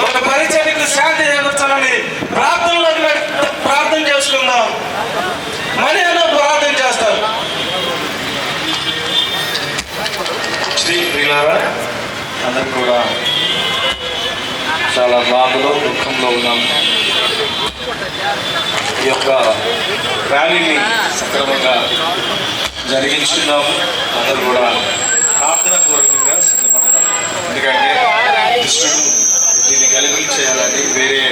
ఒక పరిచర్యకు శాంతి చేకూర్చాలని ప్రార్థన చేసుకుందాం. మరి అన్న ప్రార్థన చేస్తారు. శ్రీ ప్రియులారా, అందరూ కూడా చాలా బాధలో దుఃఖంలో ఉన్నాము. ఈ యొక్క ర్యాలీని సక్రమంగా జరిగించున్నాము. అందరూ కూడా ప్రార్థన పూర్వకంగా సిద్ధపడతాం. ఎందుకంటే కృష్ణుడు దీన్ని గలిబిలి చేయాలని, వేరే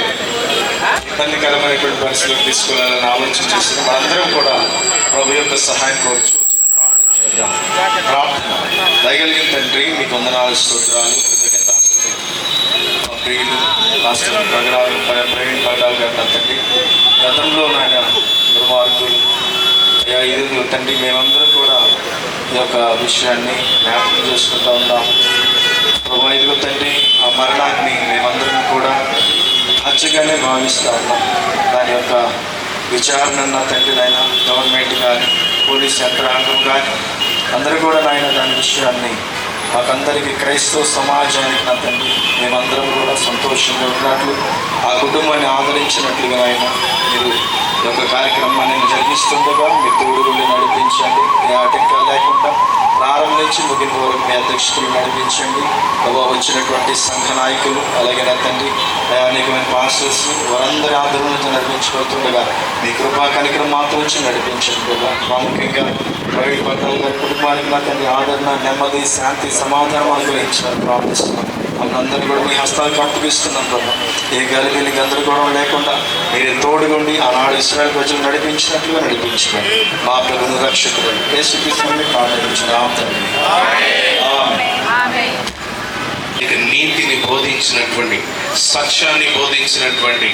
ఇబ్బందికరమైనటువంటి పరిస్థితులు తీసుకెళ్లాలని ఆలోచన చేసిన మనందరం కూడా ప్రభు యొక్క సహాయం కోరుచు ప్రార్థన. దయగలిగిన తండ్రి, మీకు వందనాలు, స్తోత్రాలు, కృతజ్ఞతాస్తుతులు. మా ప్రియులు రాష్ట్ర ప్రవీణ్ పగడాలు గారు తండ్రి, గతంలో నాయన దుర్మార్గులు అయ్యా, ఇది తండ్రి మేమందరం కూడా ఈ యొక్క విషయాన్ని జ్ఞాపకం చేసుకుంటూ ఉన్నాం. ప్రభు ఇదిగో తండ్రి, ఆ మరణాన్ని మేమందరం కూడా హత్యగానే భావిస్తూ ఉన్నాం. దాని యొక్క విచారణ తండ్రి నాయన గవర్నమెంట్ కానీ పోలీస్ యంత్రాంగం కానీ అందరూ కూడా నాయన దాని విషయాన్ని మాకందరికీ క్రైస్తవ సమాజానికి నా తండ్రి మేమందరం కూడా సంతోషంగా ఉన్నట్లు, ఆ కుటుంబాన్ని ఆదరించినట్లుగా ఆయన మీరు ఈ యొక్క కార్యక్రమాన్ని జరిగిస్తుండగా మీ తోడుగుండి నడిపించండి. ఏ ఆటంకాలు లేకుండా ప్రారంభించి ముగింపు వరకు మీ అధ్యక్షులు నడిపించండి. వచ్చినటువంటి సంఘ నాయకులు అలాగే నా తండ్రి అనేకమైన పాస్టర్స్ వారందరి ఆదరణతో నడిపించబడుతుండగా మీ కృపా కనికరం మాత్రం వచ్చి నడిపించండి. ప్రాముఖ్యంగా ప్రైవేట్ పట్టాల గారి కుటుంబానికి నా తండ్రి ఆదరణ, నెమ్మది, శాంతి, సమాధానం అనుగ్రహించాలని ప్రార్థిస్తున్నాం. మనందరినీ కూడా మీ హస్తాలకు అప్పగిస్తున్నాం ప్రభు. ఏ గలిబిలి గందరగోళం లేకుండా మీరు తోడుగుండి ఆనాడు ఇశ్రాయేలు ప్రజలు నడిపించినట్లుగా నడిపించండి. మా ప్రభువును రక్షకుడు యేసుక్రీస్తుని ప్రార్థించున్నాం. నీతిని బోధించినటువంటి, సత్యాన్ని బోధించినటువంటి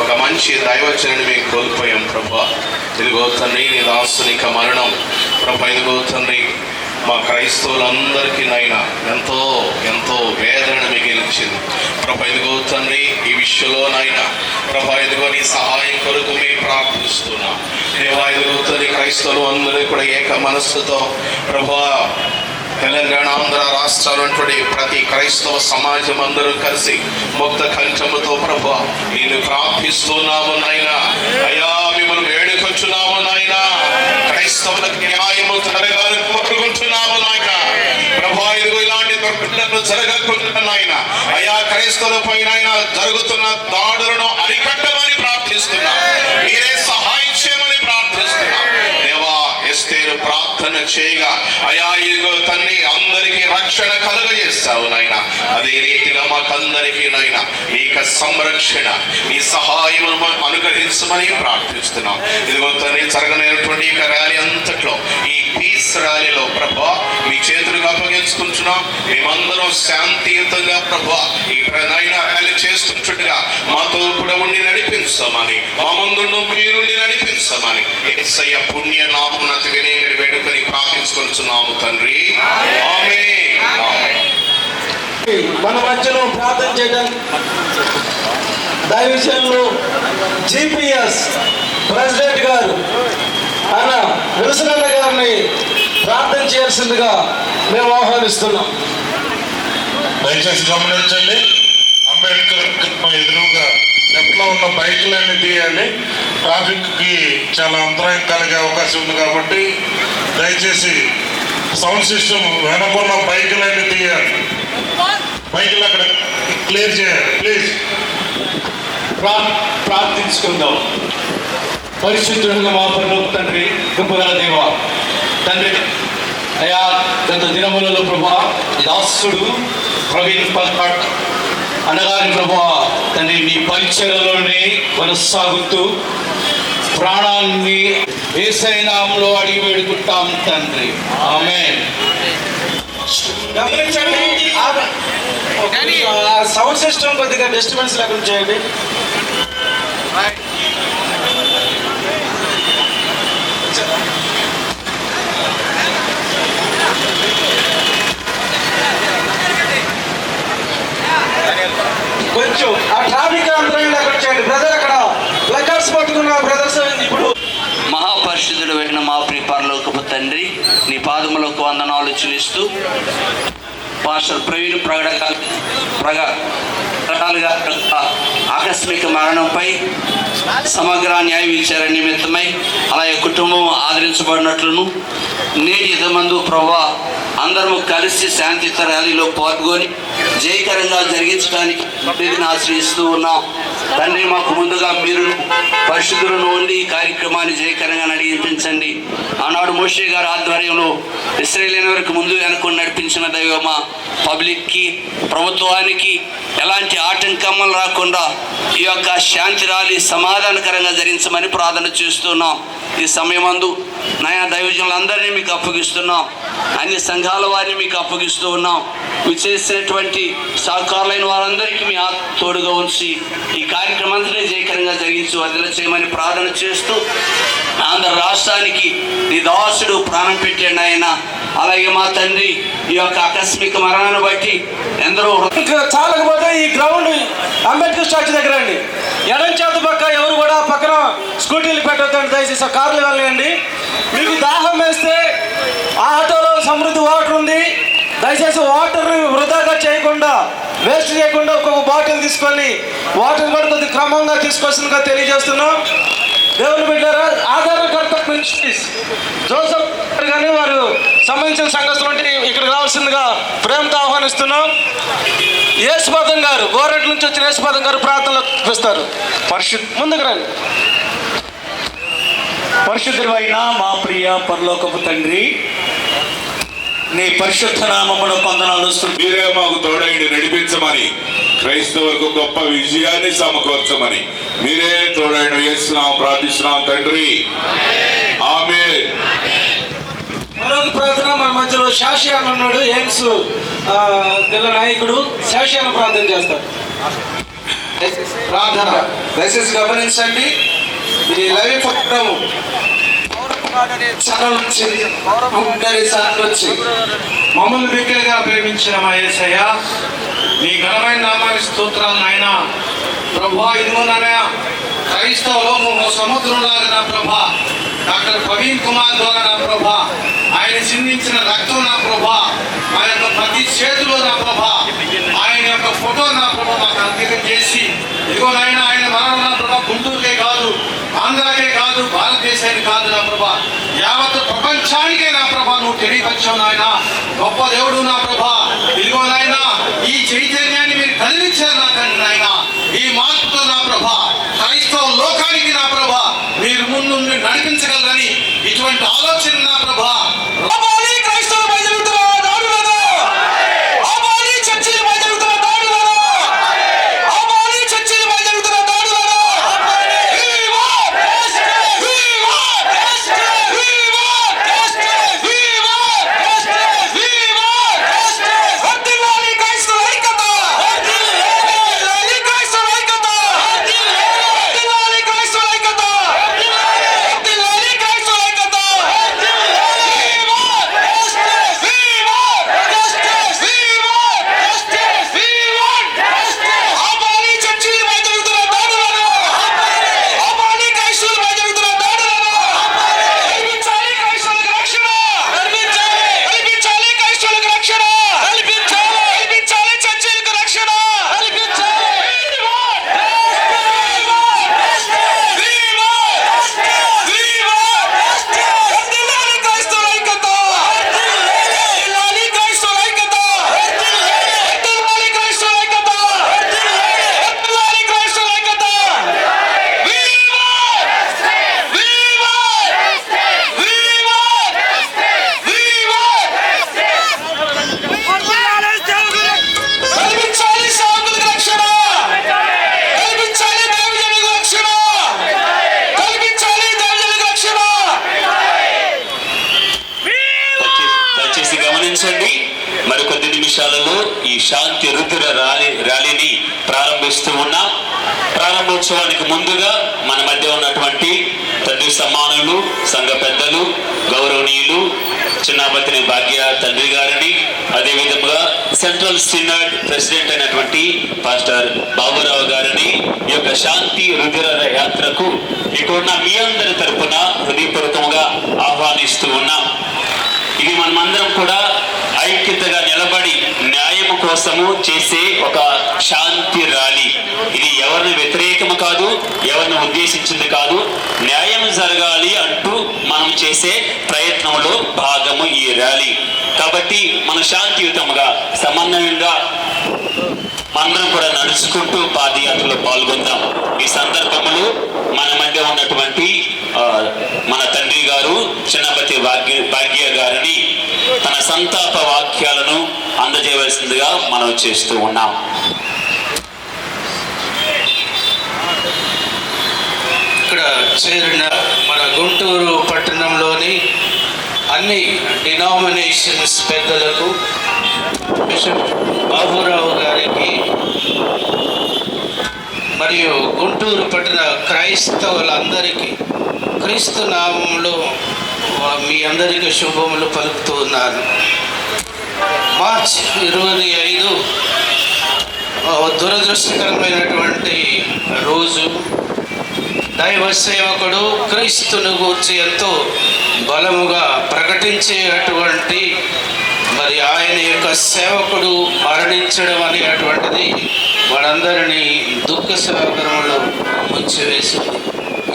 ఒక మంచి దైవజనాన్ని మేము కోల్పోయాం ప్రభా. ఇదిగో తండ్రి, నీ దాసునిక మరణం ప్రభా. ఇదిగో తండ్రి, మా క్రైస్తవులందరికీ నైనా ఎంతో ఎంతో వేదన మిగిల్చింది ప్రభా. ఇదిగో తండ్రి, ఈ విషయంలో నైనా ప్రభా ఇదిగో నీ సహాయం కొరకు మేము ప్రార్థిస్తున్నాం దేవా. ఇదిగో తండ్రి, క్రైస్తవులు అందరూ కూడా ఏక మనస్సుతో ప్రభా తెలంగాణ, ఆంధ్ర రాష్ట్రాలు ప్రతి క్రైస్తవ సమాజం అందరూ కలిసి ముక్త కంఠముతో ప్రభా నేను ప్రార్థిస్తున్నాము నాయనా. అయ్యా, మిమ్మల్ని వేడుకొచ్చున్నాము నాయనా. క్రైస్తవులకు న్యాయము జరగాలని కోరుకుంటున్నాము నాయన ప్రభా. ఇదిగో ఇలాంటి దుర్ఘటనలు జరగకుండా నాయన అయ్యా, క్రైస్తవుల పైన జరుగుతున్న దాడులను అరికట్టమని ప్రార్థిస్తున్నాం. మీరే సహాయం చేయమని ప్రార్థిస్తున్నాం దేవా. ఎస్తేరు ప్రార్థన చేయగా అయా ఇదిగో తండ్రి అందరికీ రక్షణ కలుగజేస్తావు నాయన. అదే రీతిగా మాకందరికీ నాయన నీకు సంరక్షణ, నీ సహాయం అనుగ్రహించమని ప్రార్థిస్తున్నాం. ఇదిగో తండ్రి, జరగనటువంటి ఈ ర్యాలీ అంతట్లో, ఈ పీస్ ర్యాలీలో ప్రభా మీ చేతులకు అప్పగించుకుంటున్నాం. మేమందరం శాంతియుతంగా ప్రభా ఈ ర్యాలీ చేస్తుండగా మాతో కూడా ఉండి నడిపించమని, మా ముందు మీరుండి నడిపించమని యేసయ్య పుణ్య నామమున వినయంగా వేడుకొని ప్రార్థించుకుంటున్నాము తండ్రి. ఆమేన్. మన మధ్యలో ప్రార్థన చేయడానికి దైవజనులు GPS ప్రెసిడెంట్ గారు అన్న విల్సన్ గారిని ప్రార్థన చేయాల్సిందిగా మేము ఆహ్వానిస్తున్నాం. దయచేసి గమనించండి. అంబేద్కర్ ఎదురుగా లెఫ్ట్లో ఉన్న బైకులన్నీ తీయాలి. ట్రాఫిక్కి చాలా అంతరాయం కలిగే అవకాశం ఉంది కాబట్టి దయచేసి సౌండ్ సిస్టమ్ వెనకున్న బైకులన్నీ తీయాలి. బైకులు అక్కడ క్లియర్ చేయాలి ప్లీజ్. ప్రార్థించుకుందాం. పరిశుద్ధుడుగా మా పరలోక తండ్రి, కృపగల దేవా తండ్రి, అయా గత దినములలో ప్రభా దాసుడు ప్రవీణ్ పల్కట్ అన్నగారి ప్రభా తండ్రి నీ పరిచర్యలోనే కొనసాగుతూ ప్రాణాన్ని యేసయ్య నామములో అడిగి వేడుకుంటాం తండ్రి. ఆమేన్. గమనించండి, సౌండ్ సిస్టమ్ కొద్దిగా డిస్టర్బెన్స్ లేకుండా చేయండి. కొంచెం ఆ ట్రాఫిక్ అంతరం లేకుండా చేయండి. బ్రదర్ అక్కడ ప్లకార్డ్స్ పట్టుకున్న బ్రదర్స్ ఇప్పుడు మహాపరిశుద్ధుడు అయిన మా ప్రియ పరలోకపు తండ్రి, నీ పాదములకు వందనాలు చెల్లిస్తూ పాస్టర్ ప్రవీణ్ రకాలుగా ఆకస్మిక మరణంపై సమగ్ర న్యాయ విచారణ నిమిత్తమై అలాగే కుటుంబం ఆదరించబడినట్లును నేటి యుద్ధమందు ప్రభువా అందరము కలిసి శాంతియుత ర్యాలీలో పాల్గొని జయకరంగా జరిగించడానికి నిధిని ఆశ్రయిస్తూ ఉన్నాం. తండ్రి, మాకు ముందుగా మీరు పరిశుద్ధులను ఉండి ఈ కార్యక్రమాన్ని జయకరంగా నడిపించండి. ఆనాడు మోషే గారి ఆధ్వర్యంలో ఇశ్రాయేలీయుల వరకు ముందు వెనుక నడిపించిన దైవమా, పబ్లిక్కి ప్రభుత్వానికి ఎలాంటి ఆటంకములు రాకుండా ఈ యొక్క శాంతి ర్యాలీ సమాధానకరంగా జరిగించమని ప్రార్థన చేస్తున్నాం. ఈ సమయమందు నాయన దైవజనులందరినీ మీకు అప్పగిస్తున్నాం. అన్ని సంఘాల వారిని మీకు అప్పగిస్తూ ఉన్నాం. మీరు చేసినటువంటి సహకారులైన వారందరికీ మీ తోడుగా ఉంచి ఈ కార్యక్రమాన్ని జయకరంగా జరిగించి వదిలి చేయమని ప్రార్థన చేస్తూ ఆంధ్ర రాష్ట్రానికి నీ దాసుడు ప్రాణం పెట్టాడు ఆయన. అలాగే మా తండ్రి ఈ యొక్క ఆకస్మిక మరణాన్ని బట్టి ఎందరో చాలకపోతే ఈ గ్రౌండ్ అంబేద్కర్ స్టాచ్యూ దగ్గర అండి, ఎడం చేతి పక్క ఎవరు కూడా పక్కన స్కూటీలు పెట్టొద్దండి, దయచేసి కార్లు వెళ్ళండి. మీకు దాహం వేస్తే ఆ ఆటోలో సమృద్ధి వాటర్ ఉంది, దయచేసి వాటర్ని వృధాగా చేయకుండా వేస్ట్ చేయకుండా ఒక్కొక్క బాటిల్ తీసుకొని వాటర్ కూడా కొద్దిగా క్రమంగా తీసుకోవాల్సిందిగా తెలియజేస్తున్నాం. దేవుని బిడ్డారా, ఆధారకర్త మినిస్ట్రీస్ జోసఫ్ కానీ వారు సంబంధించిన సంఘస్థులు ఉంటే ఇక్కడికి రావాల్సిందిగా ప్రేమతో ఆహ్వానిస్తున్నాం. యేసుపాదం గారు, గోరెంట్ల నుంచి వచ్చిన యేసుపాదం గారు ప్రార్థనలో చూపిస్తారు. ముందుకు రండి. పరిశుద్ధుడైన మా ప్రియ పరలోకపు తండ్రి, నీ పరిశుద్ధ నామమున వందనాలు. మీరే మాకు తోడైండి నడిపించమని, క్రైస్తవులకు గొప్ప విజయాన్ని సమకూర్చమని మీరే తోడైండి చేస్తున్నాం, ప్రార్థిస్తున్నాం తండ్రి. ఆమేన్. మరొక ప్రార్థన మన మధ్యలో శాషియాన్ ఉన్నాడు, ఎయిమ్స్ జిల్లా నాయకుడు. శాషియాన్ ప్రార్థన చేస్తారు. ప్రార్థన దయచేసి గమనించండి. ఈ లైవ్ ప్రోగ్రాము మమ్మల్ని బిగ్గరగా ప్రేమించిన మా యేసయ్య, నీ ఘనమైన నామానికి స్తోత్రాలు నాయన. ప్రభా, ఇదిగో నాయన క్రైస్తవ లోకము సముద్రంలాగా నా ప్రభా, డాక్టర్ ప్రవీణ్ కుమార్ ద్వారా నా ప్రభా, ఆయన చిందించిన రక్తం నా ప్రభా, ఆయన యొక్క ప్రతి చేతిలో నా ప్రభా, ఆయన యొక్క ఫోటో నా ప్రభా మాకు అంకితం చేసి, ఇదిగో నాయన ఆయన మరణం నా ప్రభా గుంటూరుకే కాదు, ఆంధ్రాకే కాదు, భారతదేశానికి కాదు నా ప్రభా, యావత్ ప్రపంచానికే నా ప్రభా నువ్వు తెలియపరిచావు నాయన. గొప్ప దేవుడు నా ప్రభా. ఇదిగో నాయన ఈ చైతన్యాన్ని మీరు కలిగించారు నా తండ్రి నాయన. ఈ మార్పుతో నా ప్రభా క్రైస్తవ లోకానికి నా ప్రభా మీరు ముందు నడిపించగలరని ఇటువంటి ఆలోచన నా ప్రభా మరికొద్ది నిమిషాలలో ఈ శాంతి రుద్ర ర్యాలీని ప్రారంభిస్తూ ఉన్నాం. ప్రారంభోత్సవానికి ముందుగా మన మధ్య ఉన్నటువంటి తండ్రి సమానులు, సంఘ పెద్దలు, గౌరవనీయులు చిన్నాపతిని భాగ్య తండ్రి గారిని, అదేవిధంగా సెంట్రల్ సినడ్ ప్రెసిడెంట్ అయినటువంటి పాస్టర్ బాబురావు గారిని ఈ యొక్క శాంతి రుద్ర యాత్రకు ఇక్కడున్న మీ అందరి తరపున హృదయపూర్వకంగా ఆహ్వానిస్తూ ఉన్నాం. ఇది మనమందరం కూడా ఐక్యతగా నిలబడి న్యాయం కోసము చేసే ఒక శాంతి ర్యాలీ. ఇది ఎవరిని వ్యతిరేకము కాదు, ఎవరిని ఉద్దేశించింది కాదు. న్యాయం జరగాలి అంటూ మనం చేసే ప్రయత్నంలో భాగము ఈ ర్యాలీ. కాబట్టి మన శాంతియుతంగా సమన్వయంగా అందరం కూడా నడుచుకుంటూ పాదయాత్రలో పాల్గొందాం. ఈ సందర్భంలో మన మధ్య ఉన్నటువంటి మన తండ్రి గారు చిన్నపతి భాగ్య గారిని తన సంతాప వాక్యాలను అందజేయవలసిందిగా మనం చేస్తూ ఉన్నాం. ఇక్కడ చేరిన మన గుంటూరు పట్టణంలోని అన్ని డినామినేషన్స్ పెద్దలకు, బిషప్ బాబురావు గారికి మరియు గుంటూరు పట్టణ క్రైస్తవులందరికీ క్రీస్తు నామంలో మీ అందరికీ శుభములు పలుకుతూ ఉన్నాను. మార్చి 25 దురదృష్టకరమైనటువంటి రోజు. దైవ సేవకుడు క్రీస్తును గూర్చి ఎంతో బలముగా ప్రకటించేటువంటి మరి ఆయన యొక్క సేవకుడు మరణించడం అనేటువంటిది మనందరినీ దుఃఖ సాగరములో ముంచివేసింది.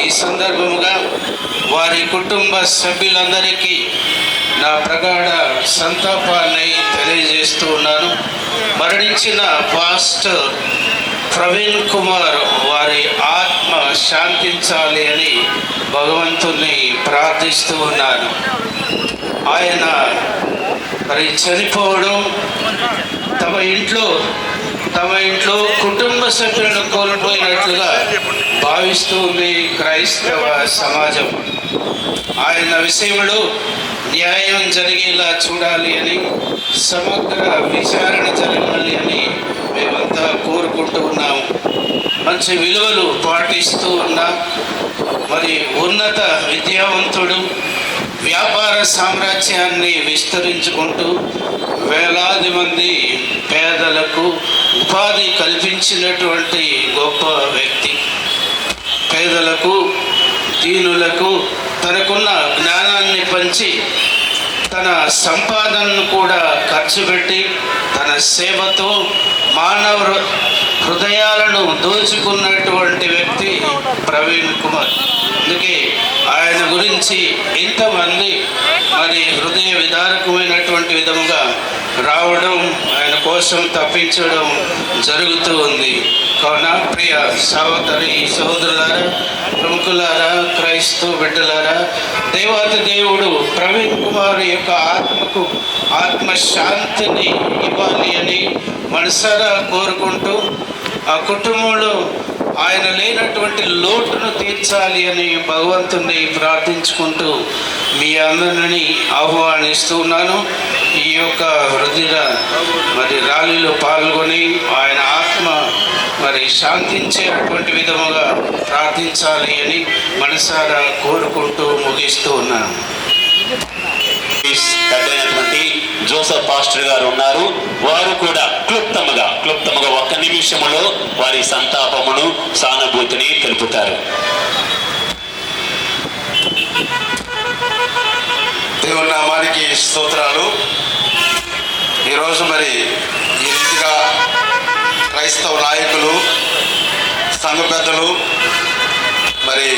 ఈ సందర్భముగా వారి కుటుంబ సభ్యులందరికీ నా ప్రగాఢ సంతాపాన్ని తెలియజేస్తూ ఉన్నాను. మరణించిన పాస్టర్ ప్రవీణ్ కుమార్ వారి ఆత్మ శాంతించాలి అని భగవంతుని ప్రార్థిస్తూ ఉన్నాను. ఆయన మరి చనిపోవడం తమ ఇంట్లో కుటుంబ సభ్యులను కోల్పోయినట్లుగా భావిస్తూ ఉంది క్రైస్తవ సమాజం. ఆయన విషయంలో న్యాయం జరిగేలా చూడాలి అని, సమగ్ర విచారణ జరగాలి అని మేమంతా కోరుకుంటూ ఉన్నాము. మంచి విలువలు పాటిస్తూ ఉన్నాం. మరి ఉన్నత విద్యావంతుడు, వ్యాపార సామ్రాజ్యాన్ని విస్తరించుకుంటూ వేలాది మంది పేదలకు ఉపాధి కల్పించినటువంటి గొప్ప వ్యక్తి. పేదలకు, దీనులకు తనకున్న జ్ఞానాన్ని పంచి తన సంపాదనను కూడా ఖర్చు పెట్టి తన సేవతో మానవ హృదయాలను దోచుకున్నటువంటి వ్యక్తి ప్రవీణ్ కుమార్. అందుకే ఆయన గురించి ఇంతమంది మరి హృదయ విదారకమైనటువంటి విధముగా రావడం, ఆయన కోసం తప్పించడం జరుగుతూ ఉంది. కావున ప్రియ సహోదరి సహోదరులారా, ప్రముఖులారా, క్రైస్తవ బిడ్డలారా, దేవాతి దేవుడు ప్రవీణ్ కుమార్ యొక్క ఆత్మకు ఆత్మశాంతిని ఇవ్వాలి అని మనసారా కోరుకుంటూ ఆ కుటుంబంలో ఆయన లేనటువంటి లోటును తీర్చాలి అని భగవంతుని ప్రార్థించుకుంటూ మీ అందరినీ ఆహ్వానిస్తూ ఉన్నాను. ఈ యొక్క హృదయ మరి ర్యాలీలో పాల్గొని ఆయన ఆత్మ మరి శాంతించేటువంటి విధముగా ప్రార్థించాలి అని మనసారా కోరుకుంటూ ముగిస్తూ ఉన్నాను. పెద్దైనటువంటి జోసఫ్ పాస్టర్ గారు ఉన్నారు. వారు కూడా క్లుప్తముగా ఒక్క నిమిషములో వారి సంతాపమును, సానుభూతిని తెలుపుతారు. దేవుని నామానికి స్తోత్రాలు. ఈరోజు మరి ఈ రీతిగా క్రైస్తవ నాయకులు, సంఘ పెద్దలు, మరి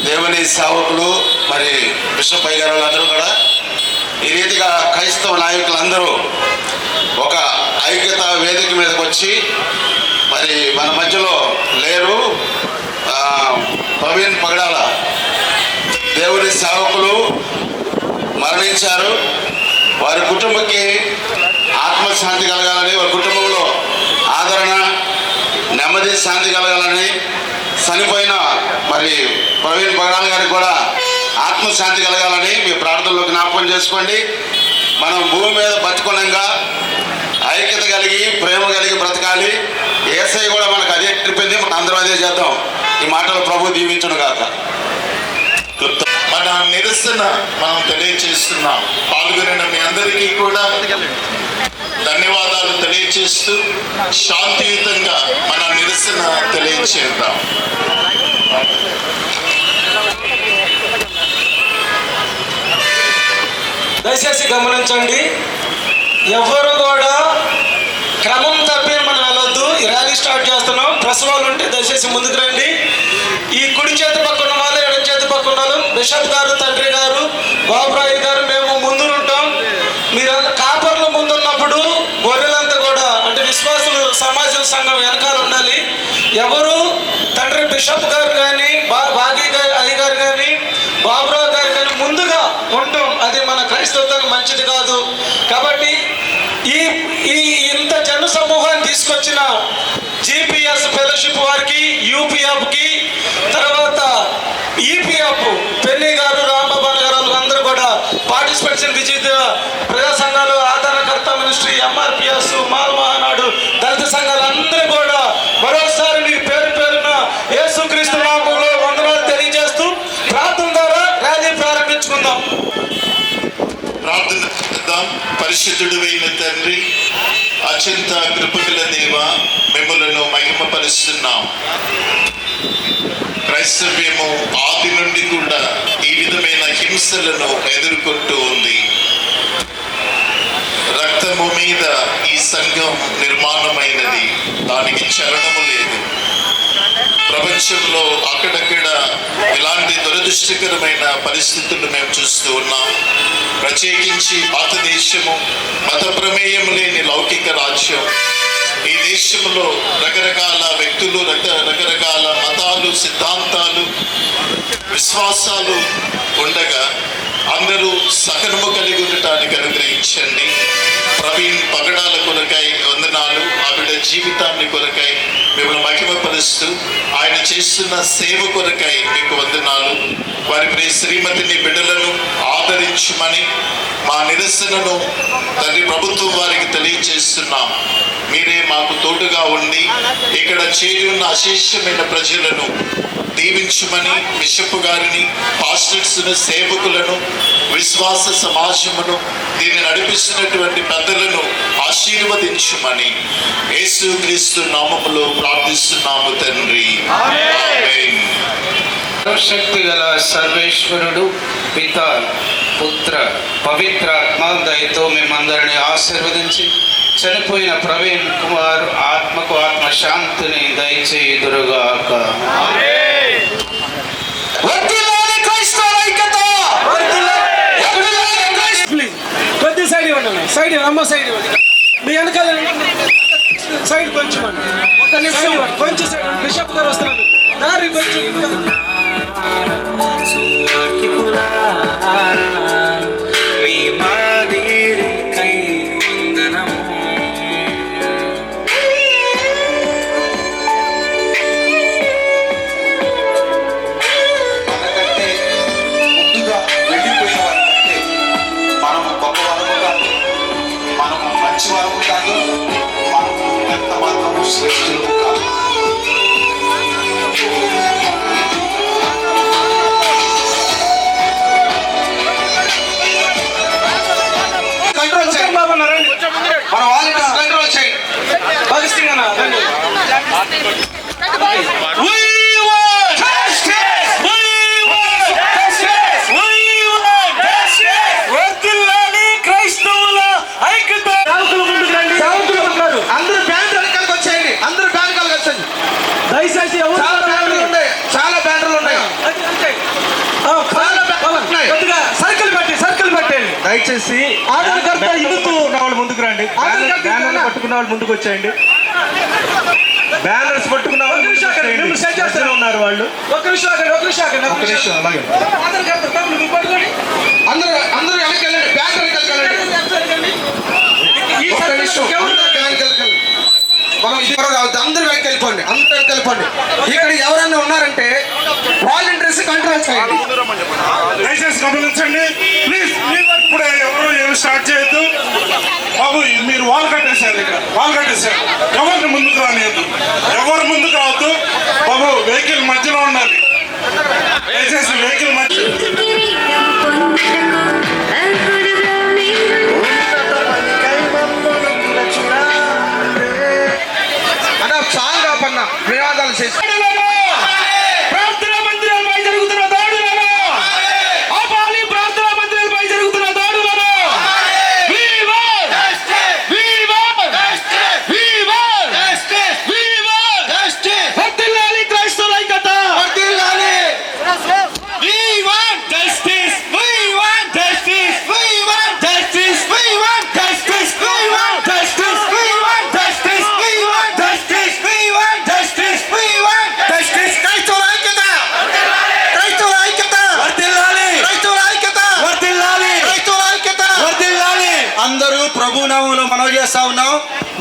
దేవుని సేవకులు, మరి బిషప్ అయ్య గారు అందరూ కూడా ఈ రీతిగా క్రైస్తవ నాయకులందరూ ఒక ఐక్యత వేదిక మీదకి వచ్చి మరి మన మధ్యలో లేరు. ప్రవీణ్ పగడాల దేవుని సేవకులు మరణించారు. వారి కుటుంబకి ఆత్మశాంతి కలగాలని, వారి కుటుంబంలో ఆదరణ, నెమ్మది, శాంతి కలగాలని, చనిపోయిన మరి ప్రవీణ్ పగడాల గారికి కూడా ఆత్మశాంతి కలగాలని మీ ప్రార్థనలో జ్ఞాపకం చేసుకోండి. మనం భూమి మీద బతుకునంగా ఐక్యత కలిగి, ప్రేమ కలిగి బ్రతకాలి. యేసయ్య కూడా మనకు అదే చెప్పింది, మనం అందరం అదే చేద్దాం. ఈ మాటలు ప్రభు దీవించును గాక. మన నిరసన మనం తెలియచేస్తున్నాం. పాల్గొనిన మీ అందరికీ కూడా ధన్యవాదాలు తెలియచేస్తూ శాంతియుతంగా మన నిరసన తెలియచేద్దాం. దయచేసి గమనించండి, ఎవరు కూడా క్రమం తప్పి మనం వెళ్ళొద్దు. ఈ ర్యాలీ స్టార్ట్ చేస్తున్నాం. ప్రెస్ వాళ్ళు ఉంటే దయచేసి ముందుకు రండి. ఈ కుడి చేతి పక్కన వాళ్ళు, ఎడం చేతి పక్కన వాళ్ళు, బిషప్ గారు, తండ్రి గారు, బాబురాయి గారు, మేము ముందు ఉంటాం. మీరు కాపర్లు ముందున్నప్పుడు గొర్రెలంతా కూడా అంటే విశ్వాసులు సమాజం సంఘం వెనకాల ఉండాలి. ఎవరు తండ్రి బిషప్ గారు కానీ, బాగి గారు అయ్య గారు కానీ, బాబురావు గారు కానీ ముందుగా ఉంటాం. అది మన క్రైస్తవానికి మంచిది కాదు. కాబట్టి ఈ ఈ ఇంత జన సమూహాన్ని తీసుకొచ్చిన జిపిఎస్ ఫెలోషిప్ వారికి, యూపీఎఫ్కి, తర్వాత ఈపీఎఫ్ పెన్ని గారు, రాంబాబు గారు అందరూ కూడా పార్టిసిపేషన్ విజయ ప్రజా సంఘాలు, ఆదరణకర్త మినిస్ట్రీ, ఎంఆర్పిఎస్, మాల్ మహానాడు, దళిత సంఘాలు అందరూ కూడా మరోసారి మీ పేరు పేరున యేసుక్రీస్తు నామములో వందనాలు తెలియజేస్తూ ప్రార్థన ద్వారా ర్యాలీ ప్రారంభించుకుందాం. ప్రార్థన చేద్దాం. పరిశుద్ధుడు అయిన తండ్రి, అత్యంత కృపగల దేవ, మిమ్ములను మహిమపరుస్తున్నాం. క్రైస్తవ్యము ఆది నుండి కూడా ఈ విధమైన హింసలను ఎదుర్కొంటూ ఉంది. రక్తము మీద ఈ సంఘం నిర్మాణమైనది, దానికి చలనము లేదు. ప్రపంచంలో అక్కడక్కడ ఇలాంటి దురదృష్టకరమైన పరిస్థితులు మేము చూస్తూ ఉన్నాం. ప్రత్యేకించి భారతదేశము మత ప్రమేయం లేని లౌకిక రాజ్యం. ఈ దేశంలో రకరకాల వ్యక్తులు, రకరకాల మతాలు, సిద్ధాంతాలు, విశ్వాసాలు ఉండగా అందరూ సహనము కలిగి ఉండటానికి అనుగ్రహించండి. ప్రవీణ్ పగడాల కొరకై వందనాలు. ఆవిడ జీవితాన్ని కొరకై మిమ్మల్ని మహిమపరుస్తూ ఆయన చేస్తున్న సేవ కొరకై మీకు వందనాలు. వారి ప్రియ శ్రీమతిని, బిడ్డలను ఆదరించమని మా నిరసనను తండ్రి ప్రభుత్వం వారికి తెలియజేస్తున్నాం. మీరే మాకు తోడుగా ఉండి ఇక్కడ చేరి ఉన్న అశేషమైన ప్రజలను దీవించమని, బిషప్ గారిని, పాస్టర్స్ను, సేవకులను, విశ్వాస సమాజమును, దీన్ని నడిపిస్తున్నటువంటి పెద్దలను ఆశీర్వదించమని యేసుక్రీస్తు నామములో ప్రార్థిస్తున్నాము తండ్రి. ఆమేన్. సర్వశక్తి గల సర్వేశ్వరుడు పిత, పుత్ర, పవిత్రాత్మ దయతో మేమందరిని ఆశీర్వదించి చనిపోయిన ప్రవీణ్ కుమార్ ఆత్మకు ఆత్మశాంతిని దయచేయుదురుగాక. కొద్ది సైడ్ ఇవ్వండి, సైడ్ అమ్మ సైడ్ ఇవ్వండి. మీ వెనకాల సైడ్ కొంచెం ఒక నిమిషం కొంచెం సైడ్. బిషప్ గారు వస్తున్నారు, దారి కొంచెం. కంట్రోల్ చేయండి బాబు, రండి. మన వాలంటీర్స్ కంట్రోల్ చేయండి. భగత్ సింగ్ అన్న రండి. క్రైస్తవుల ఐక్యత. అందరూ బ్యాండ్ వెనకాలకు వచ్చేయండి. అందరూ బ్యాండ్ వెనకాలకు వచ్చేయండి దయచేసి. చాలా బ్యాండ్లు ఉన్నాయి, చాలా బ్యాండ్లు ఉన్నాయి. సర్కిల్ పెట్టండి దయచేసి. ఆధారకర్త ఇదుతూ ఉన్న వాళ్ళు ముందుకు రండి. బ్యానర్లు పట్టుకున్న వాళ్ళు ముందుకు వచ్చేయండి. బ్యానర్స్ పట్టుకున్న వాళ్ళు ఉన్నారు. వాళ్ళు ఒక నిమిషం అలాగే. అందరూ అందరూ వెనక్కి వెళ్ళండి. బ్యానర్ వెనక్కి వెళ్ళండి. మనం ఇది అందరూ వెనక్కి వెళ్ళిపోండి. అందరూ వెనక్కి వెళ్ళిపోండి. ఇక్కడ ఎవరన్నా ఉన్నారంటే వాలంటీర్స్ కంట్రోల్ చేయండి. దయచేసి గమనించండి ప్లీజ్. ఇప్పుడే ఎవరు ఏమి స్టార్ట్ చేయొద్దు బాబు. మీరు వాల్ కట్టేశారు, ఇక్కడ వాల్ కట్టేశారు. ఎవరిని ముందుకు రానియద్దు, ఎవరు ముందుకు రావద్దు బాబు. వెహికల్ మధ్యలో ఉండాలి. దయచేసి వెహికల్ మధ్య. సాంగ్ ఆపన్న నినాదాలు చేసి ప్రార్థనా మందిరాలపై జరుగుతున్న దాడులను ఆపాలి. ప్రార్థనా మందిరాలపై జరుగుతున్న దాడులను చేస్తా ఉన్నాం.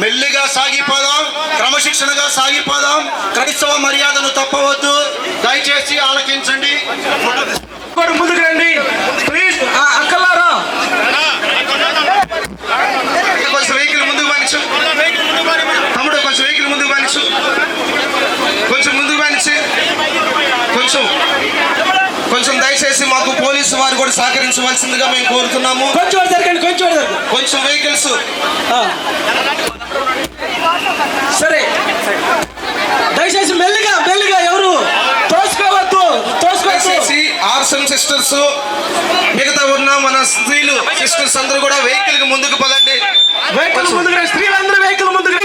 మెల్లిగా సాగిపోదాం, క్రమశిక్షణగా సాగిపోదాం. క్రైస్తవ మర్యాదను తప్పవద్దు, దయచేసి ఆలకించండి. ముందుకు రండి ప్లీజ్. అక్కలారా కొంచెం వెహికల్ ముందుకు పనిచు తమ్ముడు, కొంచెం వెహికల్ ముందుకు పనిచు, కొంచెం ముందుకు పనిచి, కొంచెం దయచేసి మాకు పోలీసు వారు కూడా సహకరించవలసిందిగా మేము కోరుతున్నాము. కొంచెం జరగండి, కొంచెం వెహికల్స్ సరే దయచేసి మెల్లిగా ఎవరు తోసుకోవద్దు. ఆర్సన్ సిస్టర్స్, మిగతా ఉన్న మన స్త్రీలు సిస్టర్స్ అందరూ కూడా వెహికల్ కి ముందుకు పదండి. వెహికల్ ముందుకు, స్త్రీలందరూ వెహికల్ ముందుకు.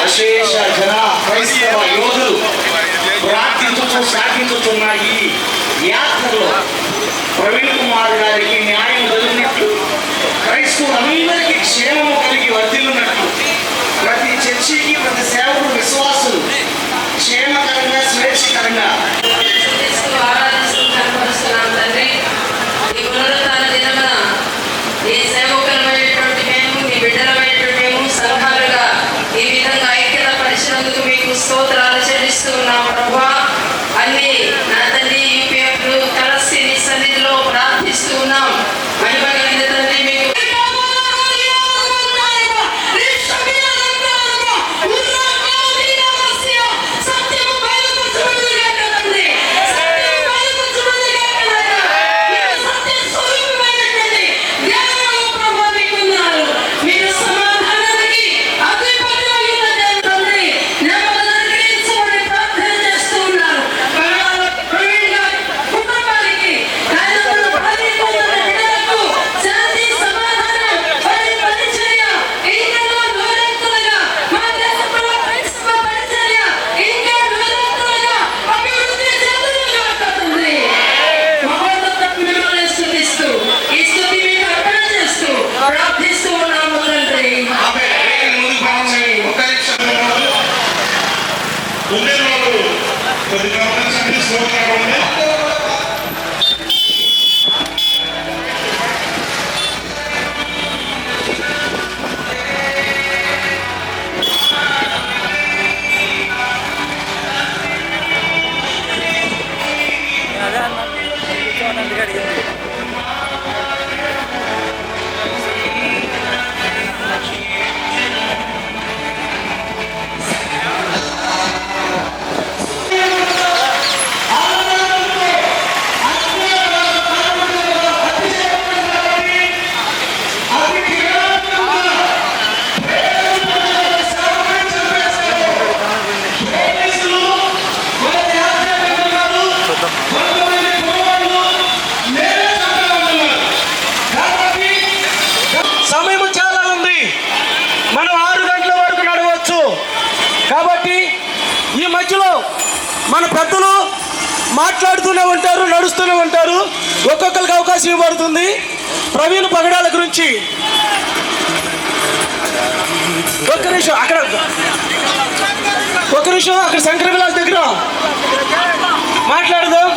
అశేష జన క్రైస్తవ యోధులు ప్రార్థించుతూ సాగించుతున్న ఈ యాత్రలో ప్రవీణ్ కుమార్ గారికి న్యాయం జరిగినట్లు, క్రైస్తవులందరికీ క్షేమము కలిగి వర్ధిల్లున్నట్లు, ప్రతి చర్చికి ప్రతి సేవకుడు విశ్వాసులు క్షేమకరంగా స్వేచ్ఛకరంగా స్తోత్రాలు చెల్లిస్తున్నాం ప్రభా. అన్ని నా తండ్రి కలిసి నీ సన్నిధిలో ప్రార్థిస్తున్నాం. మహిమ కలిగిన తండ్రి మీకు కొద్దిగా గమనించండి, స్లోగా ఉండండి. సమయం చాలా ఉంది, మనం 6 గంటల వరకు నడవచ్చు. కాబట్టి ఈ మధ్యలో మన పెద్దలు మాట్లాడుతూనే ఉంటారు, నడుస్తూనే ఉంటారు. ఒక్కొక్కరికి అవకాశం ఇవ్వబడుతుంది. ప్రవీణ్ పగడాల గురించి ఒక్క నిమిషం అక్కడ శంకర విలాస్ దగ్గర మాట్లాడదాం.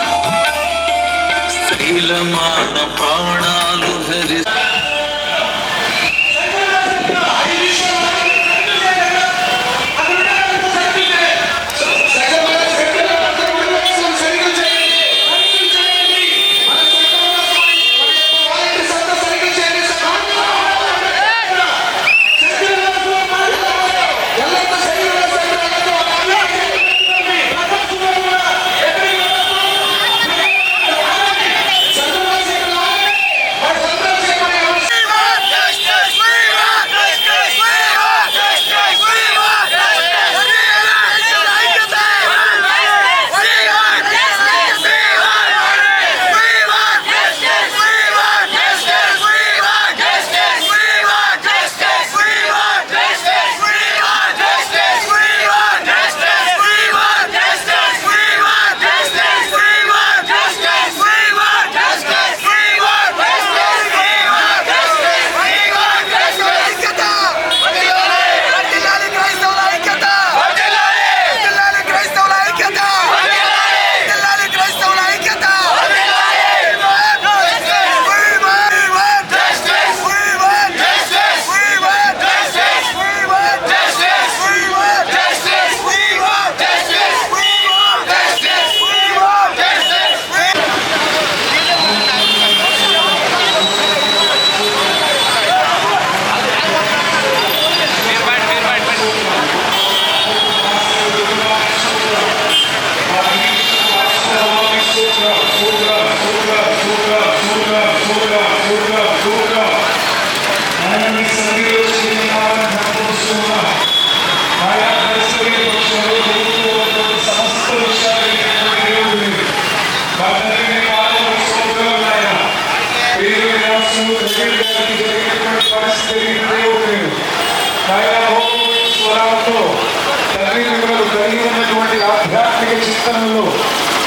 ఆధ్యాత్మిక చింతనలో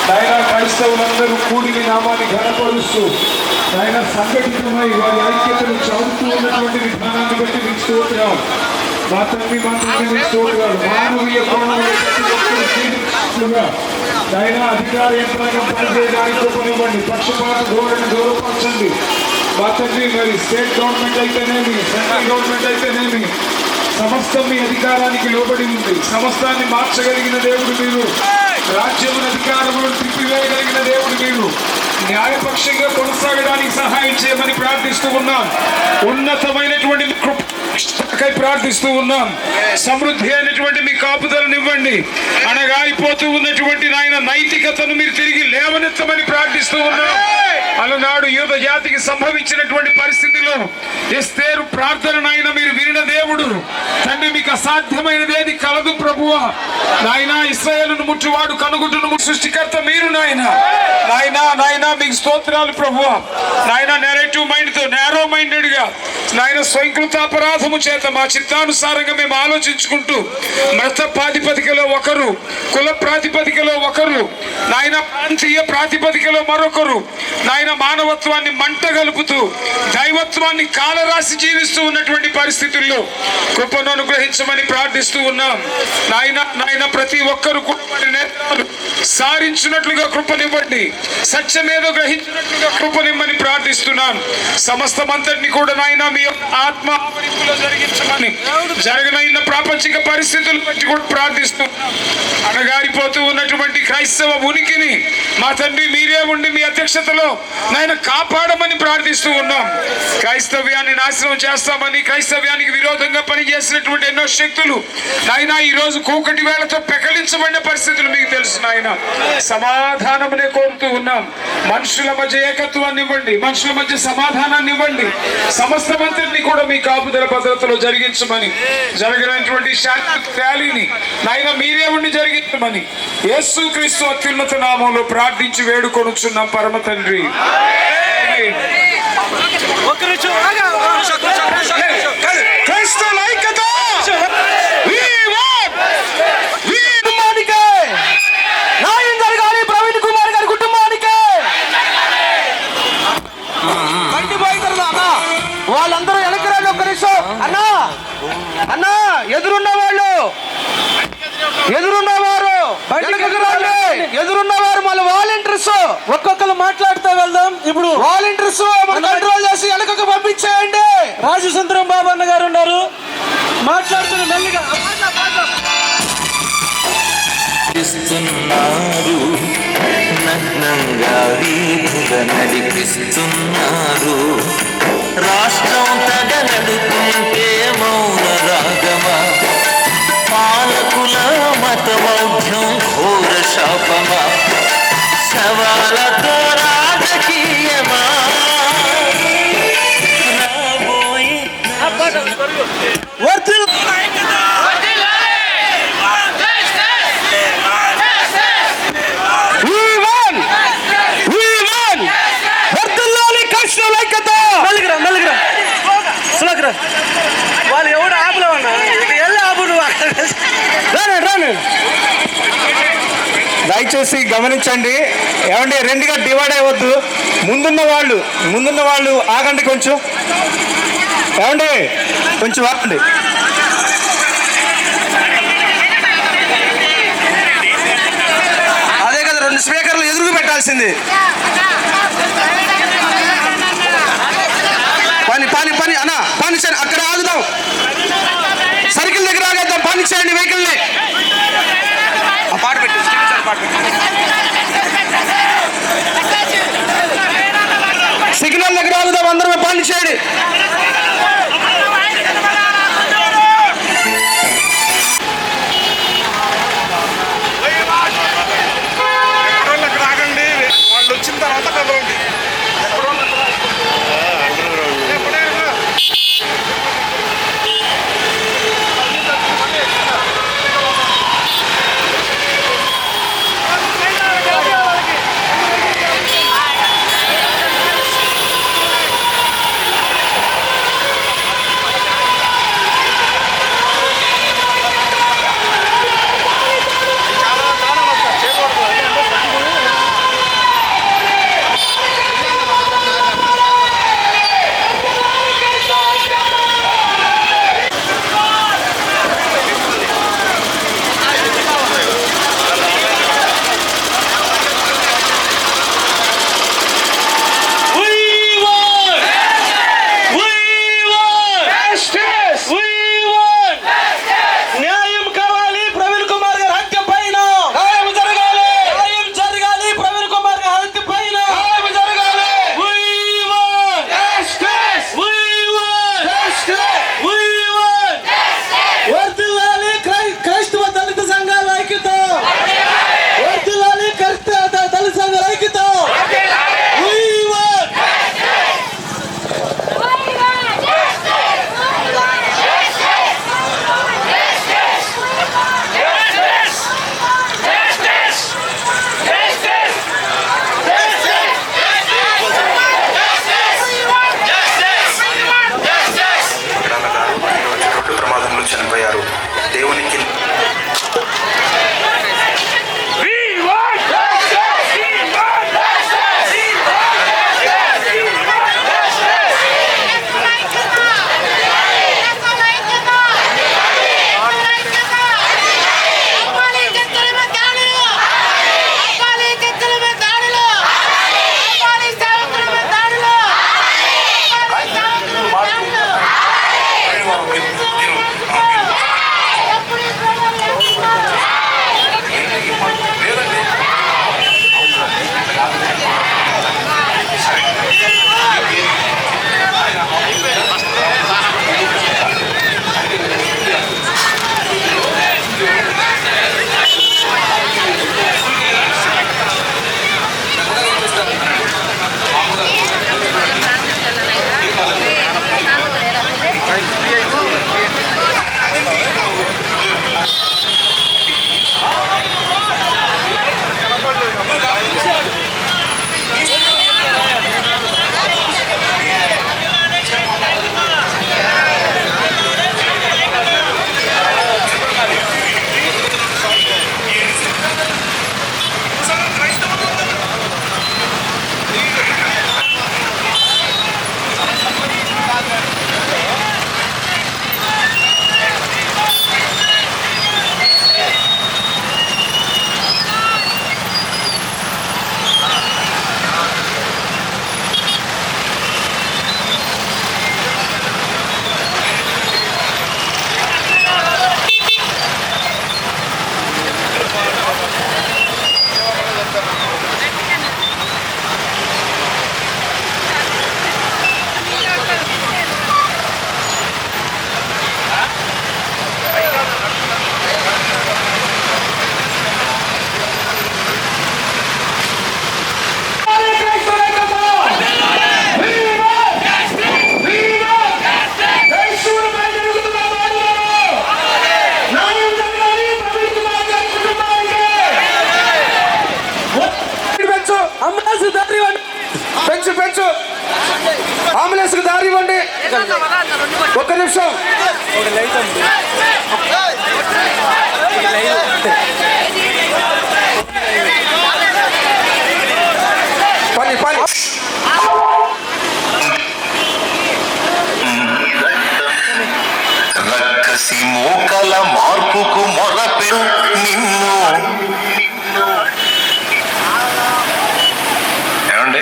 నాయన క్రైస్తవులందరూ కూడి మీ నామాన్ని ఘనపరుస్తూ నాయన సంఘటితమై వారి ఐక్యతను చదువుతూ ఉన్నటువంటి విధానాన్ని బట్టి మీకు స్తోత్రాలు. మా తండ్రి మీకు స్తోత్రాలు. మానవీయ కోణంలో ప్రతి ఒక్కరు జీవించినట్లుగా నాయన అధికార యంత్రాంగం పనిచేయడానికి పనివ్వండి. పక్షపాత ధోరణి దూరపరచండి. మా తండ్రి మరి స్టేట్ గవర్నమెంట్ అయితేనేమి, సెంట్రల్ గవర్నమెంట్ అయితేనేమి సమస్తం మీ అధికారానికి లోబడి ఉంది. సమస్తాన్ని మార్చగలిగిన దేవుడు మీరు. రాజ్యముల అధికారములను తిప్పివేయగలిగిన దేవుడు మీరు. న్యాయపక్షంగా కొనసాగడానికి సహాయం చేయమని ప్రార్థిస్తూ ఉన్నాం. ఉన్నతమైనటువంటి కృపకై ప్రార్థిస్తూ ఉన్నాం. సమృద్ధి అయినటువంటి మీ కాపుదలను ఇవ్వండి. అనగా అయిపోతూ ఉన్నటువంటి నాయన నైతికతను మీరు తిరిగి లేవనెత్తమని ప్రార్థిస్తూ ఉన్నాం. అలనాడు యూద జాతికి సంభవించినటువంటి పరిస్థితిలో ఎస్తేరు ప్రార్థన నాయన మీరు వినిన దేవుడు. తండ్రి మీకు అసాధ్యమైనదేది కలదు ప్రభువా. నాయన ఇశ్రాయేలును ముట్టువాడు కనుగుట్టును సృష్టికర్త మీరు నాయన. నాయన మీకు స్తోత్రాలు ప్రభువా. నాయన నెరేటివ్ మైండ్ తో నేరో మైండెడ్ గా నాయన స్వయంకృతాపరాధము చేత మా చిత్తానుసారంగా మేము ఆలోచించుకుంటూ మత ప్రాతిపదికలో ఒకరు, కుల ప్రాతిపదికలో ఒకరు, నాయన ప్రాంతీయ ప్రాతిపదికలో మరొకరు, నాయన మానవత్వాన్ని మంట గలుపుతూ దైవత్వాన్ని కాలరాసి జీవిస్తూ ఉన్నటువంటి పరిస్థితుల్లో కృపను అనుగ్రహించమని ప్రార్థిస్తూ ఉన్నాం. నాయన ప్రతి ఒక్కరు కూడా నేత్రాలు సారించినట్లుగా కృపనివ్వండి, సత్యమేదో గ్రహించినట్లుగా కృపనిమ్మని ప్రార్థిస్తున్నాను. సమస్తమంతటిని కూడా నాయన మీ ఆత్మ ఆవరింపులో జరిగించమని, జరగనైన ప్రాపంచిక పరిస్థితులు బట్టి కూడా ప్రార్థిస్తూ అణగారిపోతూ ఉన్నటువంటి క్రైస్తవ ఉనికిని మా తండ్రి మీరే ఉండి మీ అధ్యక్షతలో నాయన కాపాడమని ప్రార్థిస్తూ ఉన్నాం. క్రైస్తవ్యాన్ని నాశనం చేస్తామని, క్రైస్తవ్యానికి విరోధంగా పనిచేసినటువంటి ఎన్నో శక్తులు నాయన ఈ రోజు కూకటి వేళతో పెకలించబడిన పరిస్థితులు మీకు తెలుసు నాయన. సమాధానమునే కోరుతూ ఉన్నాం. మనుషుల మధ్య ఏకత్వాన్ని ఇవ్వండి, మనుషుల మధ్య సమాధానాన్ని ఇవ్వండి. సమస్తమంతటిని కూడా మీ కాపుదల భద్రతలో జరిగించమని, జరగనటువంటి శాంతి ర్యాలీని నాయన మీరే ఉండి జరిగించమని యేసుక్రీస్తు అత్యున్నత నామంలో ప్రార్థించి వేడుకొనుచున్నాం పరమ తండ్రి. ప్రవీణ్ కుమార్ గారి కుటుంబానికి వాళ్ళందరూ వెనకరాళ్ళు. ఒక్క నిమిషం అన్నా, అన్నా ఎదురున్నవారు మళ్ళీ వాలంటీర్స్ ఒక్కొక్కరు మాట్లాడుతూ వెళ్దాం. ఇప్పుడు వాలంటీర్స్ కంట్రోల్ చేసి వెనకకు పంపించేయండి. రాజసుందరం బాబు అన్న గారు ఉన్నారు, మాట్లాడుతున్న మెల్లిగా నగ్నంగా వీధుగా నడిపిస్తున్నారు. రాష్ట్రం తగలడుతుంటే మౌన రాగమా, పాలకుల మతమౌఢ్యం ఘోర శాపమా, శవాలతో రాజకీయమా, రాబోయే వాళ్ళు ఎవడు ఆపులో ఉన్నా వెళ్ళి ఆపు నువ్వు రాను. దయచేసి గమనించండి, ఏమండి రెండుగా డివైడ్ అవ్వద్దు. ముందున్న వాళ్ళు ఆగండి, కొంచెం ఏమండి కొంచెం ఆగండి. అదే కదా 2 స్పీకర్లు ఎదురుగా పెట్టాల్సింది. పని అన్నా పని చేయండి, అక్కడ ఆగుదాం. సర్కిల్ దగ్గర ఆగేద్దాం, పని చేయండి వెహికల్ని. పాట పెట్టు, సిగ్నల్ దగ్గర ఆగుదాం, అందరూ పని చేయండి. ఆగండి, వాళ్ళు వచ్చిన తర్వాత కదలండి. అంబులెన్స్ కు దారి ఇవ్వండి. ఒక్క నిమిషం. పని పని రక్కసి మోకల మార్పుకు మొరపెడు నిన్ను. ఏమండి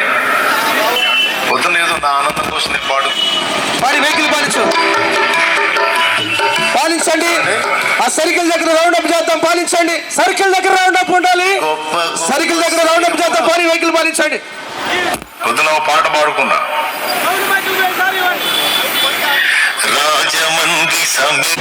పొద్దున ఏదో నా ఆనందం కోసం నేను పాడి వెహికల్ పాలించండి. ఆ సర్కిల్ దగ్గర రౌండ్ అప్ చేద్దాం. పాలించండి. సర్కిల్ దగ్గర రౌండ్ అప్ ఉండాలి. సర్కిల్ దగ్గర రౌండ్ అప్ చేద్దాం. పాడి వెహికల్ పాలించండి. పొద్దున పాట పాడుకున్నా. రాజమండ్రి సమీ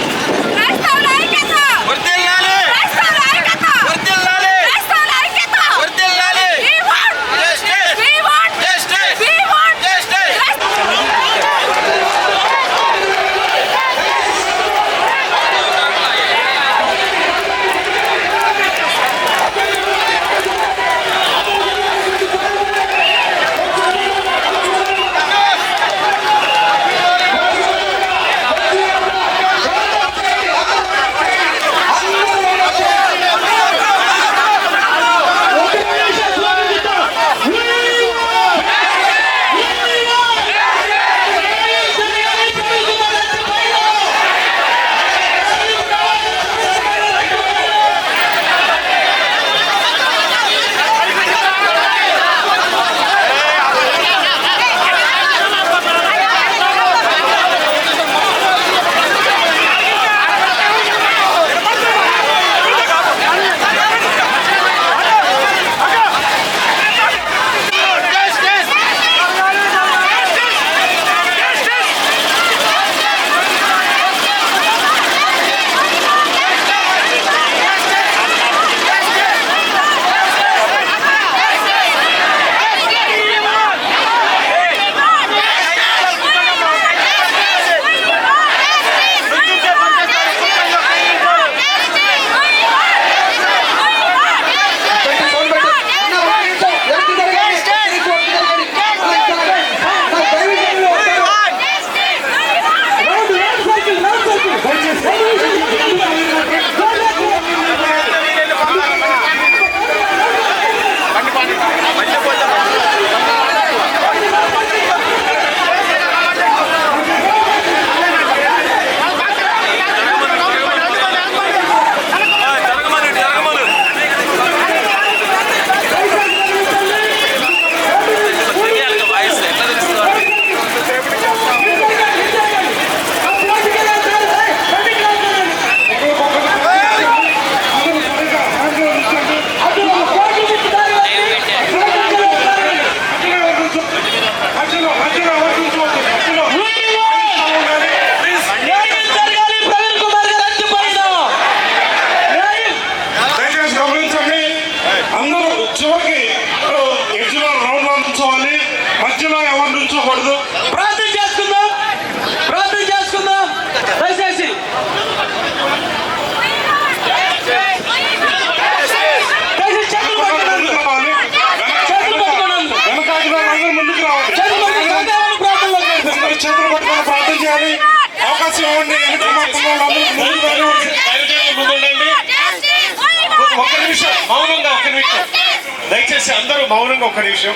దయచేసి అందరూ మౌనంగా ఒక్క నిమిషం.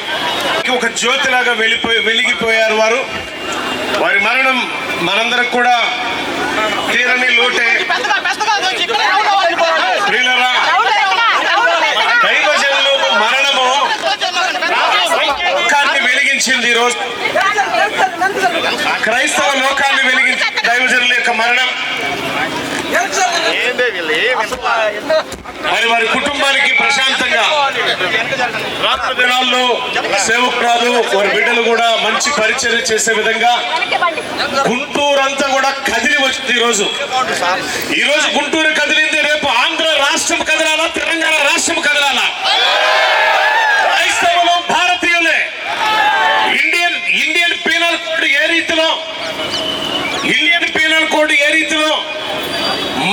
ఒక జ్యోతిలాగా వెలిగిపోయారు వారు. వారి మరణం మనందరికి కూడా తీరని లోటే. దైవజనులు మరణము లోకాన్ని వెలిగించింది. ఈరోజు క్రైస్తవ లోకాన్ని వెలిగించిన దైవజనుల యొక్క మరణం మరి వారి కుటుంబానికి ప్రశాంతంగా రాత్రి దినాల్లో సేవకురాలు వారి బిడ్డలు కూడా మంచి పరిచర్య చేసే విధంగా గుంటూరు అంతా కూడా కదిలి వచ్చింది. ఈరోజు గుంటూరు కదిలింది. రేపు ఆంధ్ర రాష్ట్రం కదలాలా, తెలంగాణ రాష్ట్రం కదలాలా. క్రైస్తవులు భారతీయులే. ఇండియన్ పీనల్ కోడ్ ఏ రీతిలో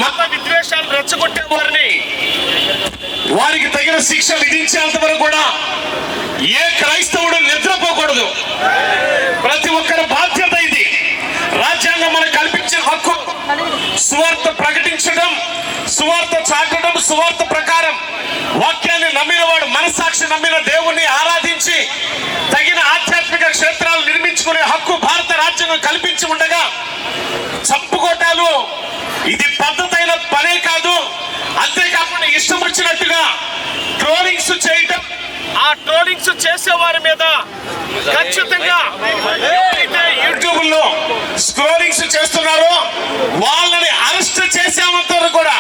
మత విద్వేషాలు రెచ్చగొట్టే వారిని వారికి తగిన శిక్ష విధించేంత వరకు కూడా ఏ క్రైస్తవుడు నిద్రపోకూడదు. ప్రతి ఒక్కరు సువార్త ప్రకటించడం, సువార్త చాటడం, సువార్త ప్రకారం వాక్యాన్ని నమ్మిన వాడు, మనస్సాక్షి నమ్మిన దేవుణ్ణి ఆరాధించి తగిన ఆధ్యాత్మిక క్షేత్రాలు నిర్మించుకునే హక్కు భారత రాజ్యాంగం కల్పించి ఉండగా చంపుకోటాలు ఇది పద్ధతైన పనే కాదు. అంతేకాకుండా ఇష్టం వచ్చినట్టుగా ట్రోలింగ్స్ చేయటం, ఆ ట్రోలింగ్స్ చేసే వారి మీద ఖచ్చితంగా యూట్యూబ్ లో స్క్రోలింగ్స్ చేస్తున్నారో వాళ్ళని అరెస్ట్ చేసేంత వరకు కూడా